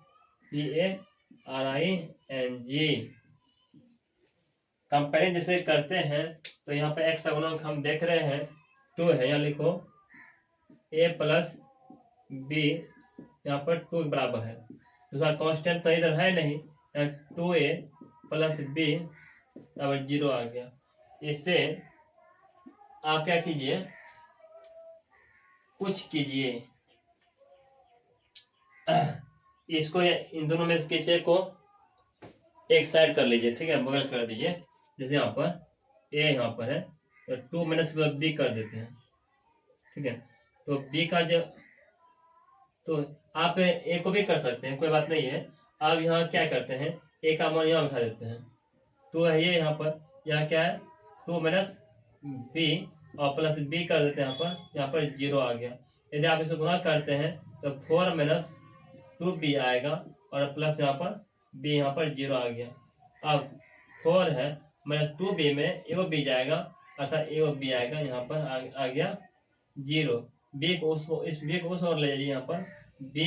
S1: कंपेयरिंग जैसे करते हैं, तो यहाँ पे x का गुणक हम देख रहे हैं 2 है, यहाँ लिखो a प्लस b यहाँ पर 2 के बराबर है। दूसरा कांस्टेंट तो इधर है नहीं, 2a प्लस b बराबर 0 आ गया। इससे आप क्या कीजिए, कुछ कीजिए, इसको इन दोनों में से किसी को एक साइड कर लीजिए, ठीक है, बगल कर दीजिए। जैसे यहाँ पर a यहाँ पर है तो 2 माइनस b कर देते हैं, ठीक है। तो b का जब, तो आप a को भी कर सकते हैं, कोई बात नहीं है। आप यहाँ क्या करते हैं, a का मान यहाँ बैठा देते हैं, तो है ये यहाँ पर, यहाँ क्या है 2 माइनस b और प्लस b कर देते हैं, यहाँ पर 0 आ गया। यदि आप इसे गुणा करते हैं तो 4 माइनस 2b आएगा और प्लस यहाँ पर b यहाँ पर 0 आ गया। अब 4 है माइनस 2b में एगो b जाएगा, अर्थात एगो b आएगा, यहाँ पर आ गया 0। b को इस b को उस ओर ले जाइए, यहाँ पर b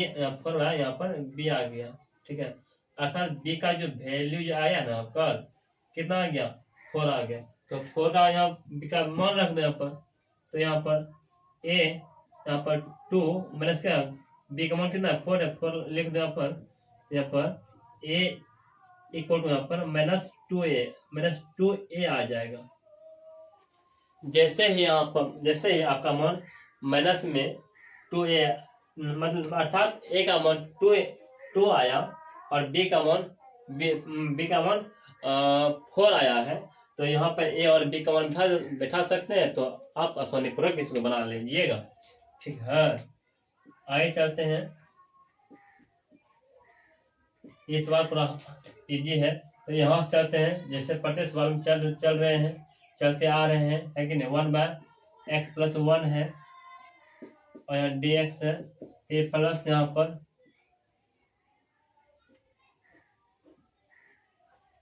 S1: 4 है, यहाँ पर b आ गया, ठीक है। अर्थात b का जो वैल्यू जो आया ना यहाँ पर कितना आ गया, 4 आ गया। तो 4 का यहाँ b का मान रख दो यहाँ पर, तो यहाँ पर a यहाँ पर 2 माइनस क्या, b का मान कितना है 4 है, 4 लिख दो यहाँ पर a इक्वल टू यहाँ पर माइनस 2a आ जाएगा। जैसे ही आपका मान माइनस में 2a, मतलब अर्थात a का मान 2 आया और b का मान 4 आया है, तो यहाँ पर a और b का मान बैठा सकते हैं। तो आप आसानी पूर्वक इसको बना लीजिएगा, ठीक है। आगे चलते हैं, ये सवाल थोड़ा इजी है, तो यहाँ से चलते हैं। जैसे पढ़ते सवाल में चल रहे हैं, चलते आ रहे हैं, है कि नहीं। 1/x प्लस 1 है और यहाँ dx है, फिर प्लस यहाँ पर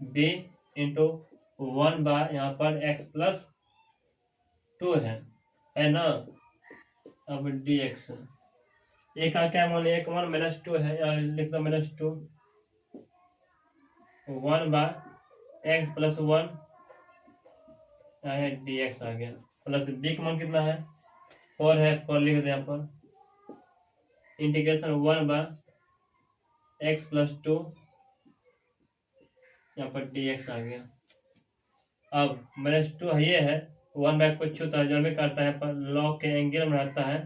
S1: b इंटू 1 बाय यहाँ पर x प्लस 2 है ना। अब dx एक का क्या मान है, एक मान -2 है, यहाँ लिख दो -2, 1 बाय x प्लस 1 dx आ गया। प्लस b का मान कितना है, 4 है, 4 लिख दो यहाँ पर, इंटीग्रेशन 1 बाय x प्लस 2 यहाँ पर dx आ गया। अब -2 ये है, 1 बाय कुछ छूता जो भी करता है, पर लॉग के एंगल में रहता है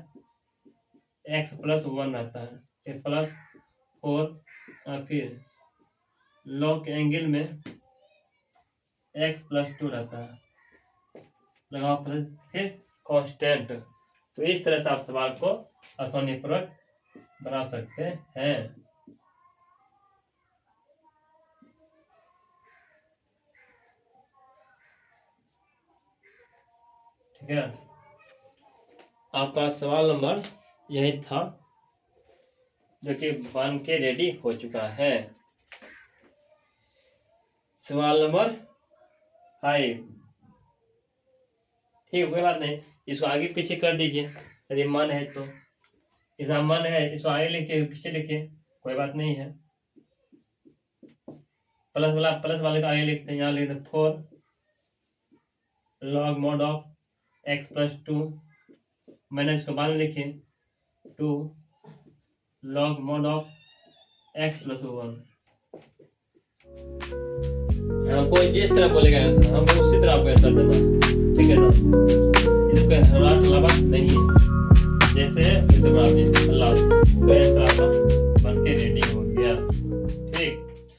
S1: x प्लस 1 रहता है, फिर प्लस 4, फिर लॉग के एंगल में x प्लस 2 रहता है, लगाओ प्लस, फिर कांस्टेंट। तो इस तरह से आप सवाल को आसानी पूर्वक बना सकते हैं। ठीक है, आपका सवाल नंबर यही था, जो कि बन के रेडी हो चुका है। सवाल नंबर 5, ठीक है, कोई बात नहीं, इसको आगे पीछे कर दीजिए यदि मन है तो। इसका मन है इसको आगे लिखिए, पीछे लिखिए, कोई बात नहीं है। प्लस वाले का आगे लिखते हैं, यहाँ लिखते हैं 4 log mod of x plus 2, मैंने इसको बाद में लिखिए 2 log mod of x plus 1। कोई जिस तरह बोलेगा हम उसी तरह आपको आंसर देना, ठीक है ना। इसको हरा नहीं है, जैसे बना दीजिए।